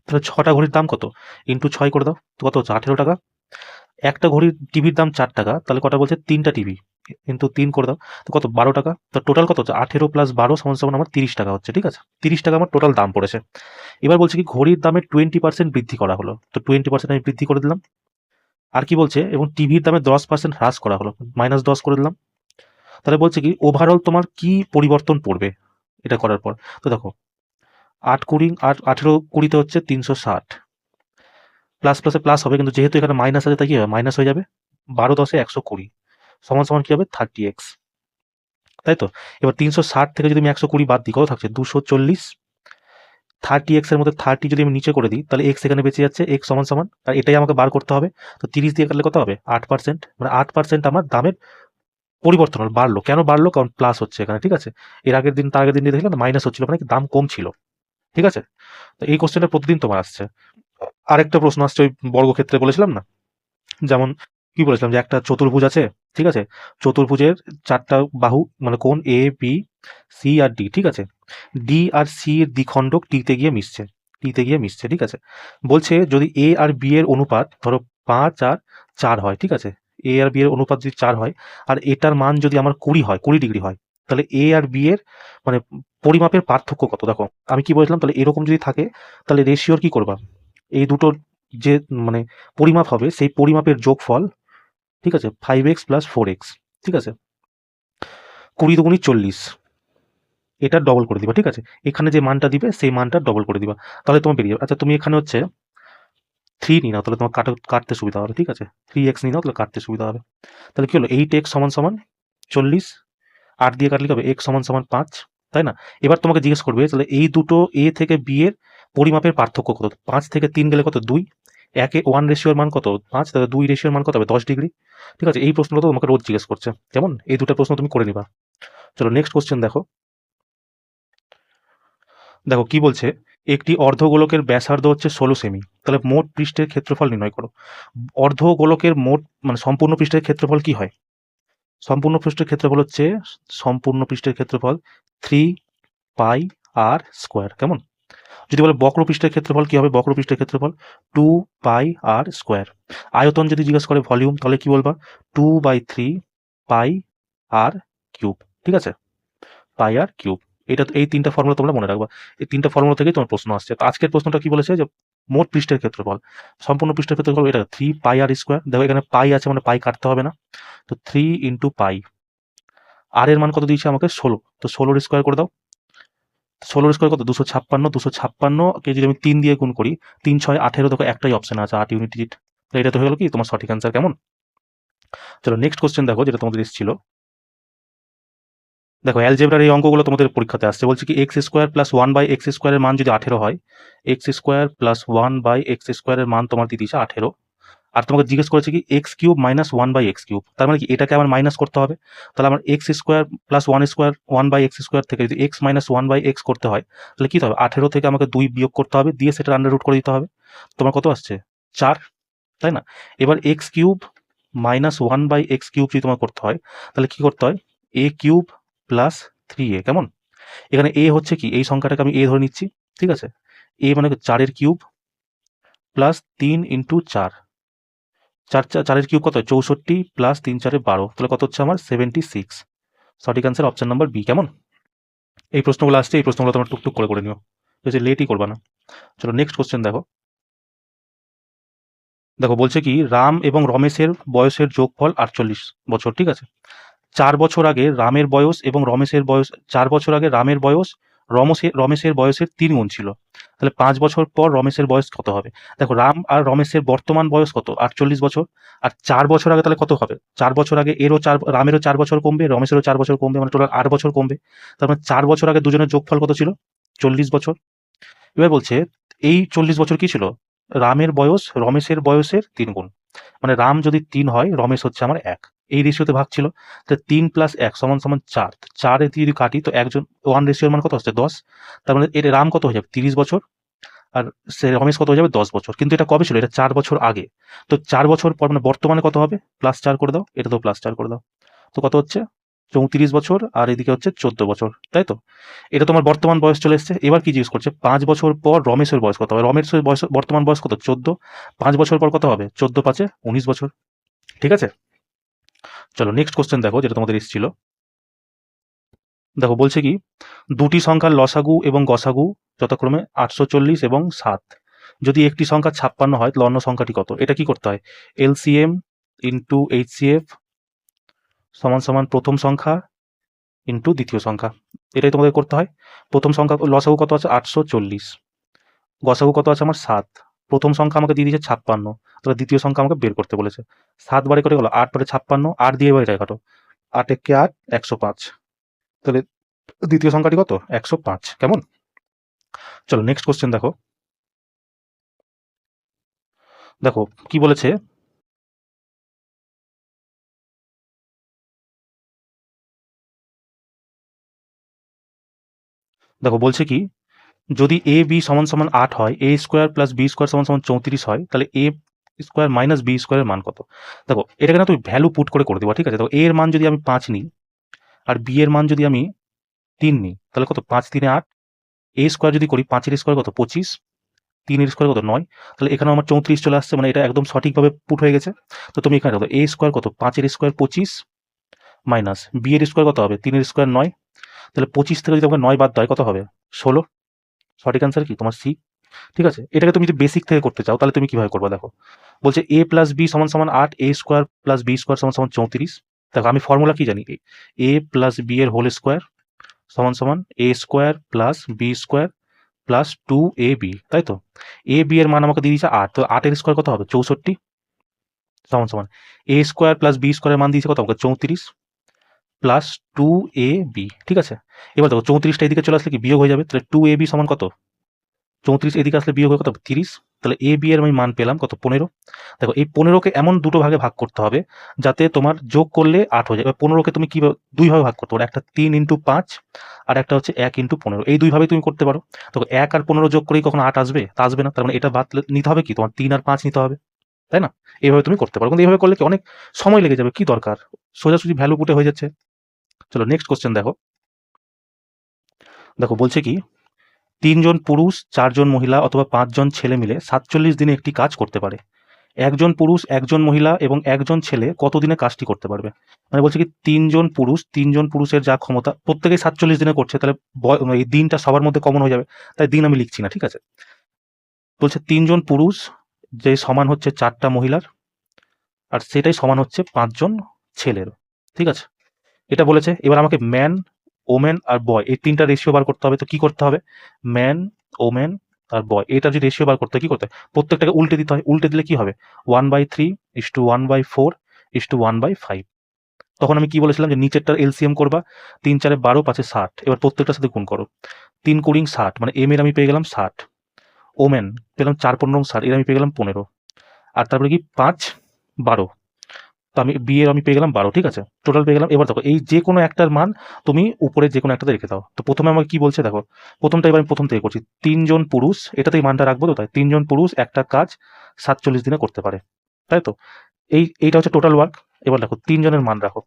তাহলে 6টা ঘড়ির দাম কত, ইন্টু 6 করে দাও, তো কত হচ্ছে 18 টাকা। একটা ঘড়ির টিভির দাম 4 টাকা, তাহলে কটা বলছে, 3টা টিভি, কিন্তু 3 করে দাও, তো কত 12 টাকা। তো টোটাল কত হচ্ছে, 18 প্লাস 12 সমান সমান আমার 30 টাকা হচ্ছে, ঠিক আছে। 30 টাকা আমার টোটাল দাম পড়েছে। এবার বলছে কি ঘড়ির দামে 20% বৃদ্ধি করা হলো, তো 20% আমি বৃদ্ধি করে দিলাম। আর কি বলছে, এবং টিভির দামে 10% হ্রাস করা হলো, -10 করে দিলাম। তাহলে বলছে কি ওভারঅল তোমার কি পরিবর্তন পড়বে এটা করার পর। তো দেখো 8 20 আর 18 20 হচ্ছে 360, প্লাস প্লাসে প্লাস হবে, কিন্তু যেহেতু এখানে মাইনাস আছে তাই কি হবে, মাইনাস হয়ে যাবে। 12 10 120 সমান সমান কি হবে, 30x, তাই তো। এবার 360 থেকে যদি আমি 120 বাদ দিই কত থাকছে, 240। 30x এর মধ্যে 30 যদি আমি নিচে করে দিই তাহলে x এখানে বেঁচে যাচ্ছে, x সমান সমান, আর এটাই আমাকে বার করতে হবে। তো 30 দিয়ে কাটলে কত হবে, 8%, মানে 8% আমার দামের পরিবর্তন হলো, বাড়লো। কেন বাড়লো, কারণ প্লাস হচ্ছে এখানে, ঠিক আছে। এর আগের দিন তার আগের দিন দিয়ে দেখলাম মাইনাস হচ্ছিল, মানে কি দাম কম ছিল, ঠিক আছে? তো এই কোশ্চেনটা প্রতিদিন তোমার আসছে। আরেকটা প্রশ্ন আসছে ওই বর্গক্ষেত্রে বলেছিলাম না? যেমন কি বলেছিলাম যে একটা চতুর্ভুজ আছে, ঠিক আছে? চতুর্ভুজের ৪ টা বাহু মানে কোণ A, B, C R D, ঠিক আছে? D আর C এর দ্বিখণ্ডক T তে গিয়ে মিশছে। T তে গিয়ে মিশছে, ঠিক আছে? বলছে যদি A আর B এর অনুপাত ধরো ৫ আর ৪ হয়, ঠিক আছে? A আর B এর অনুপাত যদি ৪ হয় আর এটার মান যদি আমার ২০ হয়, ২০ ডিগ্রি হয়, তাহলে A আর B এর মানে পরিমাপের পার্থক্য কত? দেখো, আমি কি বলেছিলাম তাহলে এরকম যদি থাকে তাহলে রেশিওর কি করবা? এই দুটোর যে মানে পরিমাপ হবে সেই পরিমাপের যোগফল, ঠিক আছে? 5x প্লাস 4x, ঠিক আছে? ২০ দুগুণি ৪০, এটার ডবল করে দিবা, ঠিক আছে? এখানে যে মানটা দিবে সেই মানটা ডবল করে দিবা, তাহলে তোমার বেরিয়ে যাবে। আচ্ছা তুমি এখানে হচ্ছে 3 নিয়ে নাও, তাহলে তোমার কাটতে সুবিধা হবে, ঠিক আছে? 3x নিয়ে নাও, তাহলে কাটতে সুবিধা হবে। তাহলে কি হলো 8x সমান সমান 40, 8 দিয়ে কাটলে কি হবে x সমান সমান 5, তাই না? এবার তোমাকে জিজ্ঞেস করবে তাহলে এই দুটো a থেকে b এর পরিমাপের পার্থক্য কত? 5 থেকে 3 গেলে কত? 2। 1 এ 1 রেশিওর মান কত? 5, তাহলে 2 রেশিওর মান কত হবে? 10 ডিগ্রি। ঠিক আছে? এই প্রশ্নটা তো তোমাকে রোজ জিজ্ঞেস করছে। কেমন? এই দুটো প্রশ্ন তুমি করে নিবা। চলো নেক্সট কোশ্চেন দেখো। দেখো কি বলছে, একটি অর্ধগোলকের ব্যাসার্ধ হচ্ছে 16 সেমি। তাহলে মোট পৃষ্ঠের ক্ষেত্রফল নির্ণয় করো। অর্ধগোলকের মোট মানে সম্পূর্ণ পৃষ্ঠের ক্ষেত্রফল কি হয়? সম্পূর্ণ পৃষ্ঠের ক্ষেত্রফল হচ্ছে সম্পূর্ণ পৃষ্ঠের ক্ষেত্রফল 3 পাই আর স্কোয়ার। কেমন? যদি বলে বক্রপৃষ্ঠের ক্ষেত্রফল কি হবে? বক্রপৃষ্ঠের ক্ষেত্রফল 2 পাই আর স্কোয়ার। আয়তন যদি জিজ্ঞেস করে ভলিউম, তাহলে কি বলবা? 2/3 পাই আর কিউব, ঠিক আছে? পাই আর কিউব। এটা এই ৩টা ফর্মুলা তোমরা মনে রাখবা। এই ৩টা ফর্মুলা থেকেই তোমার প্রশ্ন আসছে। তো আজকের প্রশ্নটা কি বলেছে যে মোট পৃষ্ঠের ক্ষেত্রফল, সম্পূর্ণ পৃষ্ঠের ক্ষেত্রফল এটা 3 পাই আর স্কোয়ার। দেখো এখানে পাই আছে মানে পাই কাটতে হবে না। তো 3 ইন্টু পাই। আর এর মান কত দিয়েছে আমাকে? ১৬। তো ১৬ স্কোয়ার করে দাও। ১৬ স্কোয়ার কত? ২৫৬। ২৫৬ কে যদি আমি ৩ দিয়ে গুণ করি, ৩ ৬ ১৮, দেখো একটাই অপশন আছে ৮ ইউনিট ডিজিট। তো এটা তো হয়ে গেল কি তোমার সঠিক অ্যান্সার। কেমন? চলো নেক্সট কোশ্চেন দেখো যেটা তোমাদের এসেছিল। দেখো অ্যালজেব্রার এই অঙ্কগুলো তোমাদের পরীক্ষাতে আসছে। বলছে কি এক্স স্কোয়ার প্লাস 1/x স্কোয়ারের মান যদি 18 হয়, এক্স স্কোয়ার প্লাস 1/x স্কোয়ারের মান তোমার দিয়ে দিয়েছে 18। আর তোমাকে জিজ্ঞেস করেছে কি x cube minus 1/x cube. তার মানে কি এটাকে আমার মাইনাস করতে হবে। তাহলে আমার x square plus 1/x square থেকে যদি এক্স মাইনাস 1/x করতে হয়, তাহলে কি হবে? 18 থেকে আমাকে 2 বিয়োগ করতে হবে, দিয়ে সেটা আন্ডার রুট করে দিতে হবে। তোমার কত আসছে? 4, তাই না? এবার x cube minus 1/x cube যদি তোমার করতে হয়, তাহলে কি করতে হয়? এ কিউব প্লাস 3a। কেমন? এখানে এ হচ্ছে কি, এই সংখ্যাটাকে আমি এ ধরে নিচ্ছি, ঠিক আছে? এ মানে 4-এর কিউব প্লাস 3 ইন্টু 4। 4-এর কিউব কত? 64 প্লাস 3-4-এ 12, তাহলে কত হচ্ছে আমার? 76। সঠিক অ্যান্সার অপশন নাম্বার বি। কেমন? এই প্রশ্নগুলো আসছে, এই প্রশ্নগুলো তোমরা টুকটুক করে নিও, বেশি লেটই করবা না। চলো নেক্সট কোশ্চেন দেখো। দেখো বলছে কি রাম এবং রমেশের বয়সের যোগফল 48 বছর, ঠিক আছে? ৪ বছর আগে রামের বয়স এবং রমেশের বয়স, ৪ বছর আগে রামের বয়স রমেশের বয়সের ৩ গুণ ছিল। তাহলে ৫ বছর পর রমেশের বয়স কত হবে? দেখো রাম আর রমেশের বর্তমান বয়স কত? ৪৮ বছর। আর ৪ বছর আগে তাহলে কত হবে? ৪ বছর আগে রামেরও ৪ বছর কমবে, রমেশেরও ৪ বছর কমবে, মানে টোটাল ৮ বছর কমবে। তার মানে ৪ বছর আগে দুজনের যোগফল কত ছিল? ৪০ বছর। এবার বলছে এই ৪০ বছর কি ছিল? রামের বয়স রমেশের বয়সের ৩ গুণ। মানে রাম যদি ৩ হয়, রমেশ হচ্ছে আমার ১। এই রেশিওতে ভাগ ছিল। তো ৩ প্লাস ১ সমান সমান ৪। ৪ এ দিয়ে যদি কাটি তো একজন 1 রেশিওর মান কত হচ্ছে? ১০। তার মানে এর রাম কত হয়ে যাবে? ৩০ বছর। আর রমেশ কত হয়ে যাবে? ১০ বছর। কিন্তু এটা কবে ছিল? এটা ৪ বছর আগে। তো ৪ বছর পর মানে বর্তমানে কত হবে? +৪ করে দাও। এটাতেও +৪ করে দাও। তো কত হচ্ছে? ৩৪ বছর আর এদিকে হচ্ছে ১৪ বছর। তাই তো? এটা তোমার বর্তমান বয়স চলে এসছে। এবার কি জিজ্ঞেস করছে? ৫ বছর পর রমেশের বয়স কত হবে? রমেশের বয়স বর্তমান বয়স কত? ১৪। ৫ বছর পর কত হবে? ১৪ ৫ এ ১৯ বছর। ঠিক আছে? চলো নেক্সট কোশ্চেন দেখো যেটা তোমাদের এসেছিল। দেখো বলছে কি দুটি সংখ্যার লসাগু এবং গসাগু যথাক্রমে ৮৪০ এবং ৭। যদি একটি সংখ্যা ৫৬ হয় তাহলে অন্য সংখ্যাটি কত? এটা কি করতে হয়? এলসিএম ইন্টু এইচসিএফ সমান সমান প্রথম সংখ্যা ইন্টু দ্বিতীয় সংখ্যা। এটাই তোমাদের করতে হয়। প্রথম সংখ্যা লসাগু কত আছে? ৮৪০। গসাগু কত আছে আমার? ৭। প্রথম সংখ্যা আমাকে দিয়ে দিয়েছে ৫৬, তাহলে দ্বিতীয় সংখ্যা আমাকে বের করতে বলেছে। ৭ বারে করে গেল ৮ বারে ৫৬, ৮ দিয়ে এবার এটা কাটো। ৮ একে ৮, ১০৫। তাহলে দ্বিতীয় সংখ্যাটি কত? ১০৫। কেমন? চলো নেক্সট কোশ্চেন দেখো। দেখো কি বলেছে, দেখো বলছে কি যদি এ বি সমান সমান 8 হয়, এ স্কোয়ার প্লাস বি স্কোয়ার সমান সমান 34 হয়, তাহলে এ স্কোয়ার মাইনাস বি স্কোয়ারের মান কত? দেখো এটাকে না তুই ভ্যালু পুট করে দেবো, ঠিক আছে? তো এ এর মান যদি আমি 5 নিই আর বি এর মান যদি আমি 3 নিই, তাহলে কত? 5 3 8। এ স্কোয়ার যদি করি, 5 এর স্কোয়ার কত? 25, 3 এর স্কোয়ার কত? 9। তাহলে এখানে আমার 34 চলে আসছে, মানে এটা একদম সঠিকভাবে পুট হয়ে গেছে। তো তুমি এখানে দেখো এ স্কোয়ার কত? 5 এর স্কোয়ার 25 মাইনাস বি এর স্কোয়ার কত হবে? 3 এর স্কোয়ার 9। তাহলে 25 থেকে যদি আমাকে 9 বাদ দেয় কত হবে? 16। সঠিক অ্যান্সার কি তোমার? সি। ঠিক আছে, এটাকে তুমি যদি বেসিক থেকে করতে চাও তাহলে তুমি কিভাবে করবে? দেখো বলছে এ প্লাস বি সমান সমান 8, A square plus B square সমান সমান 34। দেখো আমি ফর্মুলা কি জানি, এ প্লাস বি এর হোল স্কোয়ার সমান সমান A square plus B square plus 2ab, তাই তো? এ বি এর মান আমাকে দিয়ে দিয়েছে 8, তো 8 এর স্কোয়ার কত হবে? 64 সমান সমান এ স্কোয়ার প্লাস বি স্কোয়ারের মান দিয়েছে কত আমাকে? 34 প্লাস 2ab। ঠিক আছে, এবার দেখো 34টা এদিকে চলে আসলে কি বিয়োগ হয়ে যাবে, তাহলে 2ab সমান কত? 34 এদিকে আসলে বিয়োগ হয়ে কত? 30। তাহলে এ বি এর আমি মান পেলাম কত? 15। দেখো এই 15কে এমন দুটো ভাগে ভাগ করতে হবে যাতে তোমার যোগ করলে 8 হয়ে যায়। এবার 15কে তুমি কি দুই ভাগে ভাগ করতে পারো, একটা 3 ইন্টু 5 আর একটা হচ্ছে 1 ইন্টু 15। এই দুইভাবে তুমি করতে পারো। দেখো 1 আর 15 যোগ করেই কখনো 8 আসবে? তা আসবে না। তার মানে এটা বাদ নিতে হবে কি তোমার? 3 আর 5 নিতে হবে, তাই না? এইভাবে তুমি করতে পারো, কিন্তু এইভাবে করলে কি অনেক সময় লেগে যাবে, কি দরকার? সোজাসুজি ভ্যালু পুটে হয়ে যাচ্ছে। চলো নেক্সট কোশ্চেন দেখো। দেখো বলছে কি 3 জন পুরুষ, 4 জন মহিলা অথবা 5 জন ছেলে মিলে 47 দিনে একটি কাজ করতে পারে। একজন পুরুষ, একজন মহিলা এবং একজন ছেলে কতদিনে কাজটি করতে পারবে? মানে বলছে কি 3 জন পুরুষ, 3 জন পুরুষের যা ক্ষমতা প্রত্যেকেই 47 দিনে করছে, তাহলে এই দিনটা সবার মধ্যে কমন হয়ে যাবে, তাই দিন আমি লিখছি না, ঠিক আছে? বলছে 3 জন পুরুষ যে সমান হচ্ছে 4টা মহিলার, আর সেটাই সমান হচ্ছে 5 জন ছেলের, ঠিক আছে? এটা বলেছে। এবার আমাকে ম্যান, ওমেন আর বয় এই 3টা রেশিও বার করতে হবে। তো কি করতে হবে? ম্যান, ওমেন আর বয় এটা যদি রেশিও বার করতে হয় কি করতে হয়? প্রত্যেকটাকে উল্টে দিতে হয়। উল্টে দিলে কি হবে? 1/3 ইস টু 1/4 ইস টু 1/5। তখন আমি কি বলেছিলাম যে নিচেরটার এলসিএম করবা। 3 4 12, 5 60। এবার প্রত্যেকটার সাথে গুণ করো। 3 কুড়ি 60, মানে এম এর আমি পেয়ে গেলাম 60। ওমেন পেলাম 4 15 60, এর আমি পেয়ে গেলাম 15। আর তারপরে কি 5 12, তো আমি বি এর আমি পেয়ে গেলাম 12, ঠিক আছে? টোটাল পেয়ে গেলাম। এবার দেখো এই যে কোনো একটার মান তুমি উপরে যে কোনো একটাতে রেখে দাও। তো প্রথমে আমাকে কি বলছে দেখো, প্রথমটা এবার আমি প্রথম থেকে করছি। 3 জন পুরুষ, এটাতেই মানটা রাখবো, তো তাই 3 জন পুরুষ একটা কাজ 47 দিনে করতে পারে, তাই তো? এইটা হচ্ছে টোটাল ওয়ার্ক। এবার দেখো 3 জনের মান রাখো।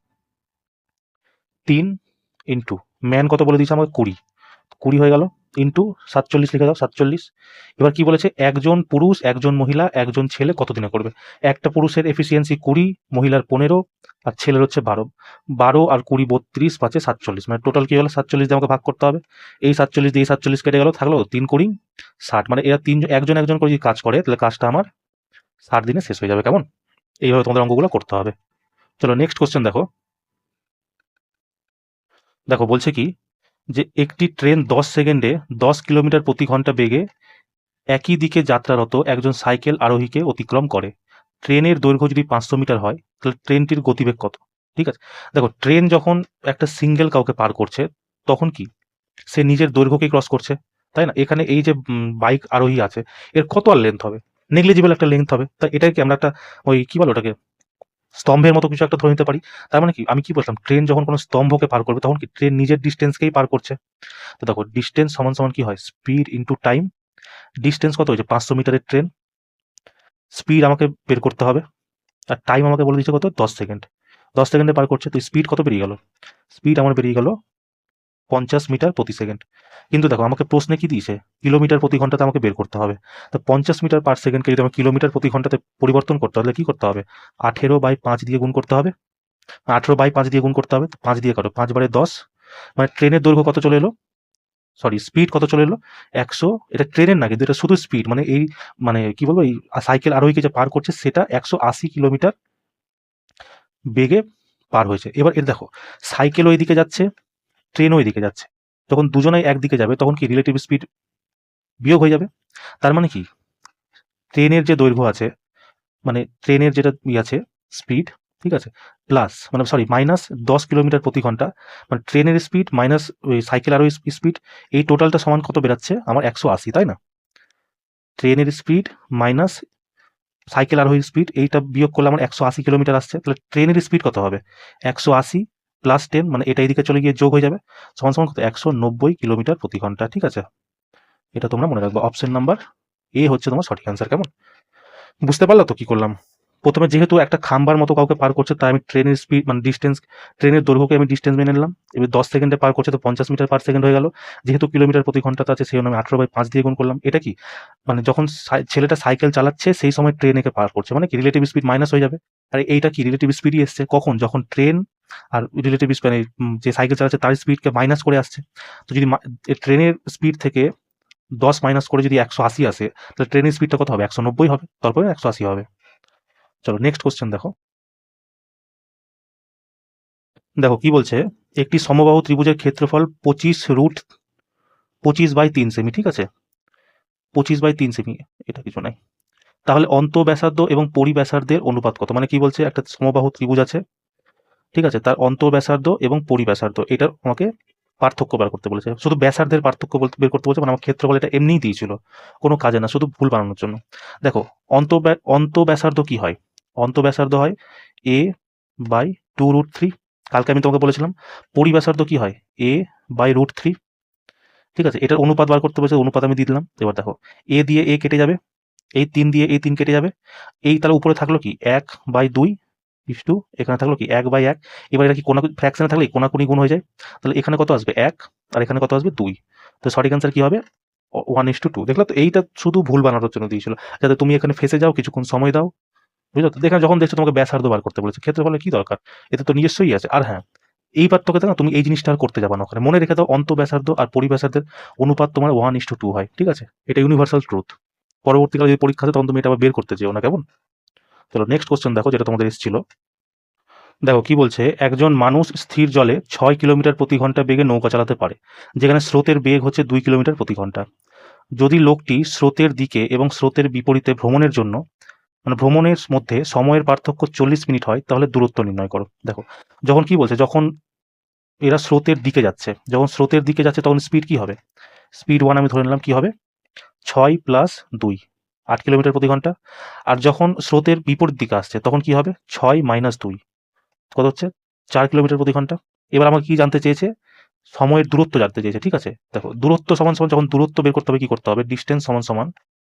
3 ইন্টু ম্যান কত বলে দিয়েছে আমাকে? 20, 20 হয়ে গেল, ইন্টু 47 লিখে দাও 47। এবার কি বলেছে? একজন পুরুষ, একজন মহিলা, একজন ছেলে কত দিনে করবে? একটা পুরুষের এফিসিয়েন্সি 20, মহিলার 15 আর ছেলের হচ্ছে 12। 12 আর 20 32, 5 47, মানে টোটাল কি হলো? 47 দিয়ে আমাকে ভাগ করতে হবে। এই 47 দিয়ে 47 কেটে গেল, থাকলো 3 কুড়ি 60। মানে এরা একজন একজন করে যদি কাজ করে তাহলে কাজটা আমার 60 দিনে শেষ হয়ে যাবে। কেমন? এইভাবে তোমাদের অঙ্কগুলো করতে হবে। চলো নেক্সট কোশ্চেন দেখো। দেখো বলছে কি যে একটি ট্রেন 10 সেকেন্ডে 10 কিলোমিটার প্রতি ঘন্টা বেগে একই দিকে যাত্রারত একজন সাইকেল আরোহীকে অতিক্রম করে। ট্রেনের দৈর্ঘ্য যদি 500 মিটার হয় তাহলে ট্রেনটির গতিবেগ কত? ঠিক আছে, দেখো ট্রেন যখন একটা সিঙ্গেল কাউকে পার করছে তখন কি সে নিজের দৈর্ঘ্যকেই ক্রস করছে, তাই না? এখানে এই যে বাইক আরোহী আছে এর কত আর লেন্থ হবে? নেগলিজিবল একটা লেন্থ হবে। তাই এটাকে আমরা একটা ওই কি বলো ওটাকে স্তম্ভের মতো কিছু একটা ধরে নিতে পারি। তার মানে কি আমি কি বললাম, ট্রেন যখন কোনো স্তম্ভকে পার করবে তখন কি ট্রেন নিজের ডিস্টেন্সকেই পার করছে। তো দেখো ডিস্টেন্স সমান সমান কি হয়? Speed into time. ডিস্টেন্স কত হয়েছে? 500 মিটারের ট্রেন। স্পিড আমাকে বের করতে হবে, আর টাইম আমাকে বলে দিচ্ছে কত? 10 সেকেন্ড। 10 সেকেন্ডে পার করছে, তো স্পিড কত বেরিয়ে গেল? স্পিড আমার বেরিয়ে গেল 50 মিটার প্রতি সেকেন্ড। কিন্তু দেখো আমাকে প্রশ্নে কি দিয়েছে? কিলোমিটার প্রতি ঘন্টাতে আমাকে বের করতে হবে। তো 50 মিটার পার সেকেন্ডকে যদি আমার কিলোমিটার প্রতি ঘন্টাতে পরিবর্তন করতে হবে তাহলে কি করতে হবে? 18/5 দিয়ে গুণ করতে হবে। 18/5 দিয়ে গুণ করতে হবে, 5 দিয়ে কাটো, 5 বারে 10। মানে ট্রেনের দৈর্ঘ্য কত চলে এলো? সরি, স্পিড কত চলে এলো? 100। এটা ট্রেনের না, কিন্তু এটা শুধু স্পিড, মানে এই মানে কি বলবো, এই সাইকেল আরোহীকে যে পার করছে সেটা 180 কিলোমিটার বেগে পার হয়েছে। এবার এর দেখো সাইকেল ওই দিকে যাচ্ছে, ট্রেন ওই দিকে যাচ্ছে। যখন দুজনেই একদিকে যাবে তখন কি রিলেটিভ স্পিড বিয়োগ হয়ে যাবে। তার মানে কি ট্রেনের যে দৈর্ঘ্য আছে, মানে ট্রেনের যেটা আছে স্পিড, ঠিক আছে, প্লাস মানে সরি মাইনাস 10 কিলোমিটার প্রতি ঘন্টা, মানে ট্রেনের স্পিড মাইনাস ওই সাইকেল আরোহীর স্পিড, এই টোটালটা সমান কত বেরাচ্ছে আমার? 180, তাই না? ট্রেনের স্পিড মাইনাস সাইকেল আরোহীর স্পিড, এইটা বিয়োগ করলে আমার 180 কিলোমিটার আসছে। তাহলে ট্রেনের স্পিড কত হবে? 180 প্লাস 10, মানে এটা এদিকে চলে গিয়ে যোগ হয়ে যাবে, সমান সমান কত? 190 কিলোমিটার প্রতি ঘন্টা, ঠিক আছে? এটা তোমরা মনে রাখবে। অপশন নাম্বার এ হচ্ছে তোমার সঠিক অ্যান্সার। কেমন বুঝতে পারলো তো কি করলাম? প্রথমে যেহেতু একটা খাম্বার মতো কাউকে পার করছে, তাই আমি ট্রেনের স্পিড মানে ডিস্টেন্স, ট্রেনের দৈর্ঘ্যকে আমি ডিস্টেন্স মেনে নিলাম। এবার 10 সেকেন্ডে পার করছে তো 50 মিটার পার সেকেন্ড হয়ে গেল। যেহেতু কিলোমিটার প্রতি ঘন্টাতে আছে, সেই জন্য আমি 18/5 দিয়ে গুণ করলাম। এটা কি মানে যখন ছেলেটা সাইকেল চালাচ্ছে সেই সময় ট্রেন একে পার করছে, মানে কি রিলেটিভ স্পিড মাইনাস হয়ে যাবে। আর এইটা কি রিলেটিভ স্পিডই এসছে কখন, যখন ট্রেন আর রিলেটিভ স্পিড যে সাইকেল চালাচ্ছে তার স্পিডকে মাইনাস করে আসছে। তো যদি ট্রেনের স্পিড থেকে 10 মাইনাস করে যদি 180 আসে, তাহলে ট্রেনের স্পিডটা কত হবে? 190 হবে, তারপরে 180 হবে। চলো নেক্সট কোশ্চেন দেখো। দেখো কি বলছে, একটি সমবাহু ত্রিভুজের ক্ষেত্রফল 25√25/3 সেমি, ঠিক আছে, 25/3 সেমি, এটা কিছু নাই। তাহলে অন্তঃব্যাসার্ধ এবং পরিব্যাসার্ধের অনুপাত কত? মানে কি বলছে, একটা সমবাহু ত্রিভুজ আছে, ঠিক আছে, তার অন্তঃব্যাসার্ধ এবং পরিব্যাসার্ধ এটা আমাকে পার্থক্য বের করতে বলেছে। শুধু ব্যাসার্ধের পার্থক্য বের করতে বলছে, মানে আমার ক্ষেত্রফল এটা এমনিই দিয়েছিল, কোনো কাজে না, শুধু ভুল বানানোর জন্য। দেখো অন্তঃব্যাসার্ধ কি হয়? অন্তঃব্যাসার্ধ হয় a/√3, কালকে আমি তোমাকে বলেছিলাম। পরিব্যাসার্ধ কি হয়? a/√3, ঠিক আছে। এটার অনুপাত বার করতে বলেছে, অনুপাত আমি দিয়ে দিলাম। এবার দেখো, এ দিয়ে এ কেটে যাবে, এই 3 দিয়ে এই 3 কেটে যাবে, এই তাহলে উপরে থাকলো কি 1/2 ইস টু, এখানে থাকলো কি 1/1। এবার এটা কি কোনা ফ্র্যাকশনে থাকলে কোনাকুনি গুণ হয়ে যায়, তাহলে এখানে কত আসবে 1 আর এখানে কত আসবে 2। তো সঠিক অ্যান্সার কি হবে? 1:2। দেখলো তো, এইটা শুধু ভুল বানানোর জন্য দিয়েছিল, যাতে তুমি এখানে ফেসে যাও, কিছুক্ষণ সময় দাও, বুঝলো তো। দেখো যখন দেখছো তোমাকে ব্যাসার্ধ বার করতে বলেছে, ক্ষেত্রফলে কি দরকার, এতে তো নিজস্বই আছে। আর হ্যাঁ, এই পার্থক্যতে না তুমি এই জিনিসটা আর করতে যাবা না, ওখানে মনে রেখে দাও অন্তঃব্যাসার্ধ আর পরিব্যাসার্ধের অনুপাত তোমার 1:2 হয়, ঠিক আছে, এটা ইউনিভার্সাল ট্রুথ। পরবর্তীকালে যদি পরীক্ষা আছে তখন তুমি এটা আবার বের করতে যেও না, কেমন? চলো নেক্সট কোশ্চেন দেখো, যেটা তোমাদের এসেছিল। দেখো কি বলছে, একজন মানুষ স্থির জলে 6 কিলোমিটার প্রতি ঘন্টা বেগে নৌকা চালাতে পারে, যেখানে স্রোতের বেগ হচ্ছে 2 কিলোমিটার প্রতি ঘন্টা। যদি লোকটি স্রোতের দিকে এবং স্রোতের বিপরীতে ভ্রমণের জন্য, মানে ভ্রমণের মধ্যে সময়ের পার্থক্য 40 মিনিট হয়, তাহলে দূরত্ব নির্ণয় করো। দেখো যখন কি বলছে, যখন এরা স্রোতের দিকে যাচ্ছে, যখন স্রোতের দিকে যাচ্ছে তখন স্পিড কি হবে? স্পিড 1 আমি ধরে নিলাম, কি হবে 6 + 2, 8 কিলোমিটার প্রতি ঘন্টা। আর যখন স্রোতের বিপরীত দিকে আসছে তখন কি হবে? 6 - 2 কত হচ্ছে? 4 কিলোমিটার প্রতি ঘন্টা। এবার আমাকে কি জানতে চেয়েছে? সময়ের দূরত্ব জানতে চেয়েছে, ঠিক আছে। দেখো দূরত্ব সমান সমান, যখন দূরত্ব বের করতে হবে কি করতে হবে? ডিস্টেন্স সমান সমান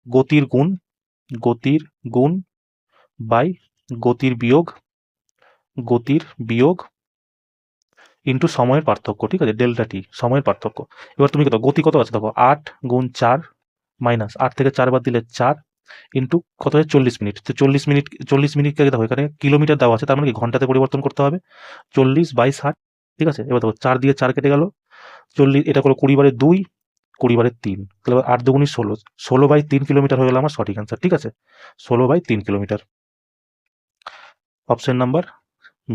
গতির গুণ, গতির গুণ বাই গতির বিয়োগ, গতির বিয়োগ ইন্টু সময়ের পার্থক্য, ঠিক আছে, ডেল্টা টি, সময়ের পার্থক্য। এবার তুমি কত গতি কত আছে দেখো, 8 × 4 মাইনাস 8 থেকে 4 বাদ দিলে 4 ইন্টু কত হয় 40 মিনিট। তো 40 মিনিটকে দেখো এখানে কিলোমিটার দেওয়া আছে, তার মানে কি ঘন্টাতে পরিবর্তন করতে হবে। 40/60, ঠিক আছে। এবার দেখো 4 দিয়ে 4 কেটে গেল, 40 এটা করো 20/2, 20/3, তাহলে 8 × 2 = 16, 16/3 কিলোমিটার হয়ে গেল আমার সঠিক অ্যান্সার, ঠিক আছে, 16/3 কিলোমিটার। অপশন নাম্বার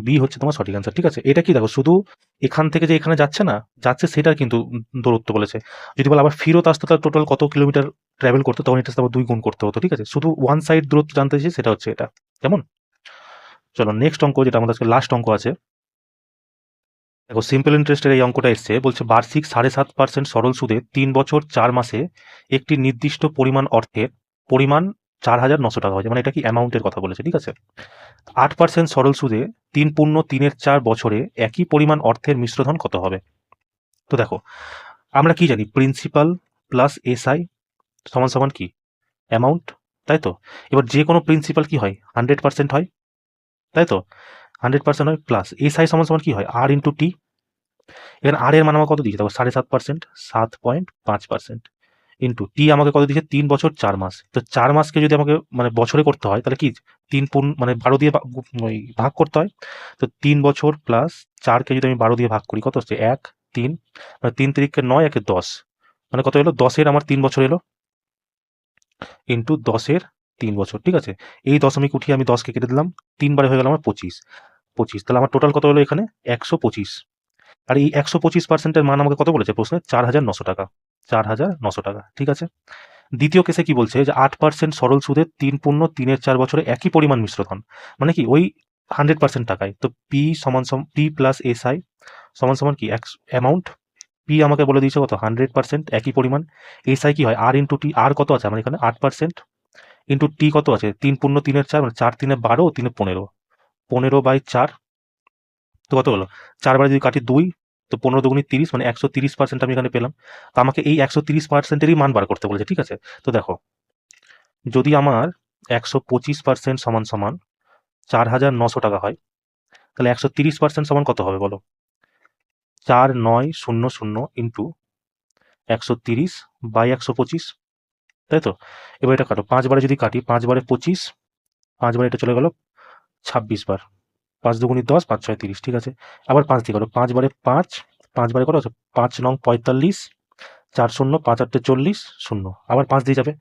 বি হচ্ছে তোমার সঠিক অ্যান্সার, ঠিক আছে। এটা কি দেখো, শুধু এখান থেকে যে এখানে যাচ্ছে না, যাচ্ছে সেটার কিন্তু দূরত্ব বলেছে। যদি বলে আবার ফেরত আসতে তার টোটাল কত কিলোমিটার ট্রাভেল করতে, তখন এটা আবার 2 গুণ করতে হতো, ঠিক আছে। শুধু ওয়ান সাইড দূরত্ব জানতে চাইছি, সেটা হচ্ছে এটা, কেমন? চলো নেক্সট অঙ্ক, যেটা আমাদের আজকে লাস্ট অঙ্ক আছে। দেখো সিম্পল ইন্টারেস্টের এই অঙ্কটা এসছে, বলছে বার্ষিক 7.5% সরল সুদে 3 বছর 4 মাসে একটি নির্দিষ্ট পরিমাণ অর্থের পরিমাণ 4,900 টাকা হয়েছে, মানে এটা কি অ্যামাউন্টের কথা বলেছে, ঠিক আছে। 8% সরল সুদে 3×3 বছরে একই পরিমাণ অর্থের মিশ্রধন কত হবে? তো দেখো আমরা কি জানি, প্রিন্সিপাল প্লাস এসআই সমান সমান কি অ্যামাউন্ট, তাই তো। এবার যে কোনো প্রিন্সিপাল কি হয় 100% হয়, তাই তো, 100% হয়, প্লাস এসআই সমান সমান কি হয় R × T। এখানে আর এর মান আমাকে কত দিয়েছে দেখো 7.5%, 7.5% ইন্টু টি আমাকে কত দিয়েছে 3 বছর 4 মাস। তো 4 মাসকে যদি আমাকে মানে বছরে করতে হয়, তাহলে কি 3 মানে 12 দিয়ে ভাগ করতে হয়। তো 3 বছর প্লাস 4কে যদি আমি 12 দিয়ে ভাগ করি, কত হচ্ছে 1, 3, মানে 3 3 9, 1 10, মানে কত এলো 10-এর আমার 3 বছর এলো, ইন্টু 10-এর 3 বছর, ঠিক আছে। এই দশমিক উঠিয়ে আমি 10কে কেটে দিলাম, 3 বারে হয়ে গেল আমার 25, তাহলে আমার টোটাল কত হলো এখানে 125। আর এই 125%-এর মান আমাকে কত বলেছে প্রশ্নে? 4,900 টাকা, 4,900 টাকা, ঠিক আছে। দ্বিতীয় কেসে কি বলছে যে 8% সরল সুদে 3×3 বছরে একই পরিমাণ মিশ্রধন, মানে কি ওই 100% টাকায়। তো পি সমান পি প্লাস এসআই সমান সমান কি অ্যামাউন্ট। পি আমাকে বলে দিয়েছে কত 100% একই পরিমাণ। এসআই কি হয় R × T, আর কত আছে আমার এখানে 8%, ইন্টু টি কত আছে 3×3 মানে 4 3 12, 3 15, 15/4, তো কত হলো 4 বারে যদি কাটি 2, তো 15 দুগুণী 30 মানে 130% আমি এখানে পেলাম। তো আমাকে এই 130%-এরই মান বার করতে বলেছে, ঠিক আছে? তো দেখো, যদি আমার 125% সমান সমান 4,900 টাকা হয়, তাহলে 130% সমান কত হবে বলো? 4900 ইন্টু 130/125, তাই তো? এবার এটা কাটো, 5 বারে যদি কাটি, 5 বারে 25, 5 বারে এটা চলে গেল 26 বার, 5 দুগুণী 10, 5 ছয় 30, ঠিক আছে? আবার 5 দিয়ে করো, 5 বারে 5, 5 বারে করো 5 নং 45, 4 শূন্য, 5 আটটে 40, শূন্য, আবার 5 দিয়ে যাবে,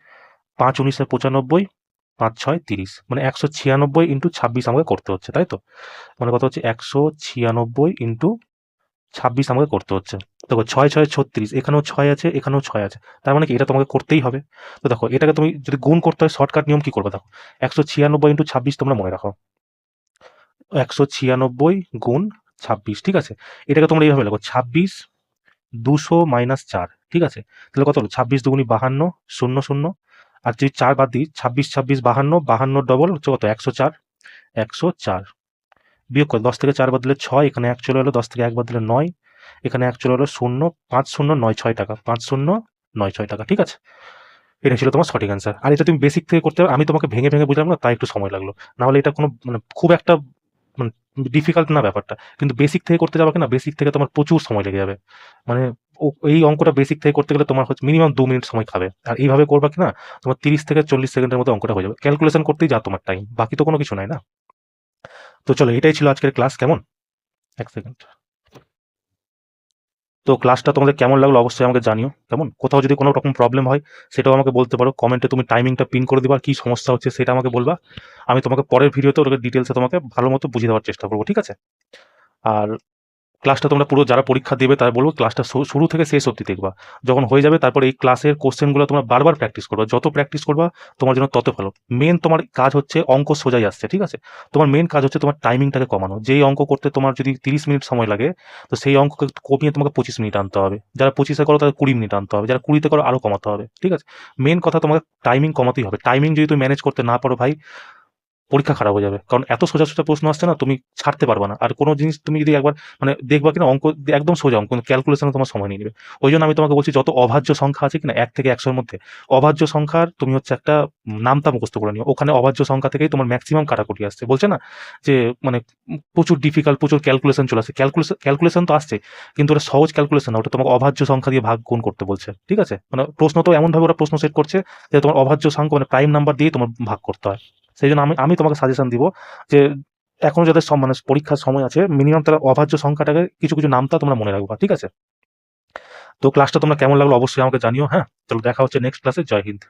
5 উনিশে 95, 5 ছয় 30, মানে 196 ইন্টু 26 আমাকে করতে হচ্ছে, তাই তো? মানে কত হচ্ছে? 196 ইন্টু 26 আমাকে করতে হচ্ছে। দেখো 6 ছয় 36, এখানেও 6 আছে, এখানেও 6 আছে, তার মানে কি এটা তোমাকে করতেই হবে। তো দেখো, এটাকে তুমি যদি গুণ করতে হয়, শর্টকাট নিয়ম কি করবে? দেখো, 196 ইন্টু 26 তোমরা মনে রাখো, 196 গুণ 26, ঠিক আছে? এটাকে তোমরা এইভাবে লেখো, 26 200 মাইনাস 4, ঠিক আছে? তাহলে কত হলো? 26 দুগুণী 52, 0 0, আর যদি 4 বাদ দিই, 26 26 52, 52 ডবল হচ্ছে কত? 104, 104, বিয়োগ করে 10 থেকে 4 বাদ দিলে 6, এখানে 1 চলে এলো, 10 থেকে 1 বাদ দিলে 9, এখানে 1 চলে এলো, 0, 5096 টাকা, 5096 টাকা, ঠিক আছে? এটা ছিল তোমার সঠিক অ্যান্সার। আর এটা তুমি বেসিক থেকে করতে হবে, আমি তোমাকে ভেঙে ভেঙে বুঝলাম না, তাই একটু সময় লাগলো। না হলে এটা কোনো মানে খুব একটা মানে ডিফিকাল্ট না ব্যাপারটা, কিন্তু বেসিক থেকে করতে যাবে না, বেসিক থেকে তোমার প্রচুর সময় লেগে যাবে। মানে এই অঙ্কটা বেসিক থেকে করতে গেলে তোমার হচ্ছে মিনিমাম 2 মিনিট সময় খাবে, আর এইভাবে করবা কিনা তোমার 30 থেকে 40 সেকেন্ডের মধ্যে অঙ্কটা হয়ে যাবে। ক্যালকুলেশন করতেই যা তোমার টাইম, বাকি তো কোনো কিছু নাই না। তো চলো, এটাই ছিল আজকের ক্লাস। কেমন? এক সেকেন্ড। তো ক্লাসটা তোমাদের কেমন লাগলো অবশ্যই আমাকে জানিও। কেমন? কোথাও যদি কোনো রকম প্রবলেম হয় সেটাও আমাকে বলতে পারো কমেন্টে, তুমি টাইমিংটা পিন করে দিবা, আর কি সমস্যা হচ্ছে সেটা আমাকে বলবা। আমি তোমাকে পরের ভিডিওতে ওটাকে ডিটেলসে তোমাকে ভালো মতো বুঝিয়ে দেওয়ার চেষ্টা করবো, ঠিক আছে? আর ক্লাসটা তোমরা পুরো যারা পরীক্ষা দেবে তারা বলবো ক্লাসটা শুরু থেকে শেষ অবধি দেখবা। যখন হয়ে যাবে তারপর এই ক্লাসের কোশ্চেনগুলো তোমরা বারবার প্র্যাকটিস করবা, যত প্র্যাকটিস করবা তোমার জন্য তত ভালো। মেন তোমার কাজ হচ্ছে অঙ্ক সোজাই আসছে, ঠিক আছে? তোমার মেন কাজ হচ্ছে তোমার টাইমিংটাকে কমানো। যেই অঙ্ক করতে তোমার যদি 30 মিনিট সময় লাগে, তো সেই অঙ্ককে কমিয়ে তোমাকে 25 মিনিট আনতে হবে। যারা 25-এ করো তাদের 20 মিনিট আনতে হবে, যারা 20-তে করো আরও কমাতে হবে, ঠিক আছে? মেন কথা তোমাকে টাইমিং কমাতেই হবে। টাইমিং যদি তুমি ম্যানেজ করতে না পারো ভাই, পরীক্ষা খারাপ হয়ে যাবে। কারণ এত সোজা সোজা প্রশ্ন আসছে না, তুমি ছাড়তে পারবে না। আর কোনো জিনিস তুমি যদি একবার মানে দেখবা কিনা, অঙ্ক একদম সোজা অঙ্ক, কিন্তু ক্যালকুলেশনে তোমার সময় নিয়ে নেবে। ওই জন্য আমি তোমাকে বলছি, যত অভাজ্য সংখ্যা আছে কিনা 1 থেকে 100-এর মধ্যে, অভাজ্য সংখ্যার তুমি হচ্ছে একটা নামতা মুখস্থ করে নিও। ওখানে অভাজ্য সংখ্যা থেকেই তোমার ম্যাক্সিমাম কাটাকুটি আসছে। বলছে না যে মানে প্রচুর ডিফিকাল্ট, প্রচুর ক্যালকুলেশন চলে আসছে। ক্যালকুলেশন তো আসছে, কিন্তু ওটা সহজ ক্যালকুলেশন না, ওটা তোমাকে অভাজ্য সংখ্যা দিয়ে ভাগ গুণ করতে বলছে, ঠিক আছে? মানে প্রশ্ন তো এমনভাবে ওরা প্রশ্ন সেট করছে যে তোমার অভাজ্য সংখ্যা মানে প্রাইম নাম্বার দিয়ে তোমার ভাগ করতে হয়। সেই জন্য আমি তোমাকে সাজেশন দিব যে এখনো যাদের মানে পরীক্ষার সময় আছে, মিনিমাম তারা অভাজ্য সংখ্যাটাকে কিছু কিছু নামটা তোমরা মনে রাখবা, ঠিক আছে? তো ক্লাসটা তোমরা কেমন লাগলো অবশ্যই আমাকে জানিও। হ্যাঁ, চলো দেখা হচ্ছে নেক্সট ক্লাসে। জয় হিন্দ।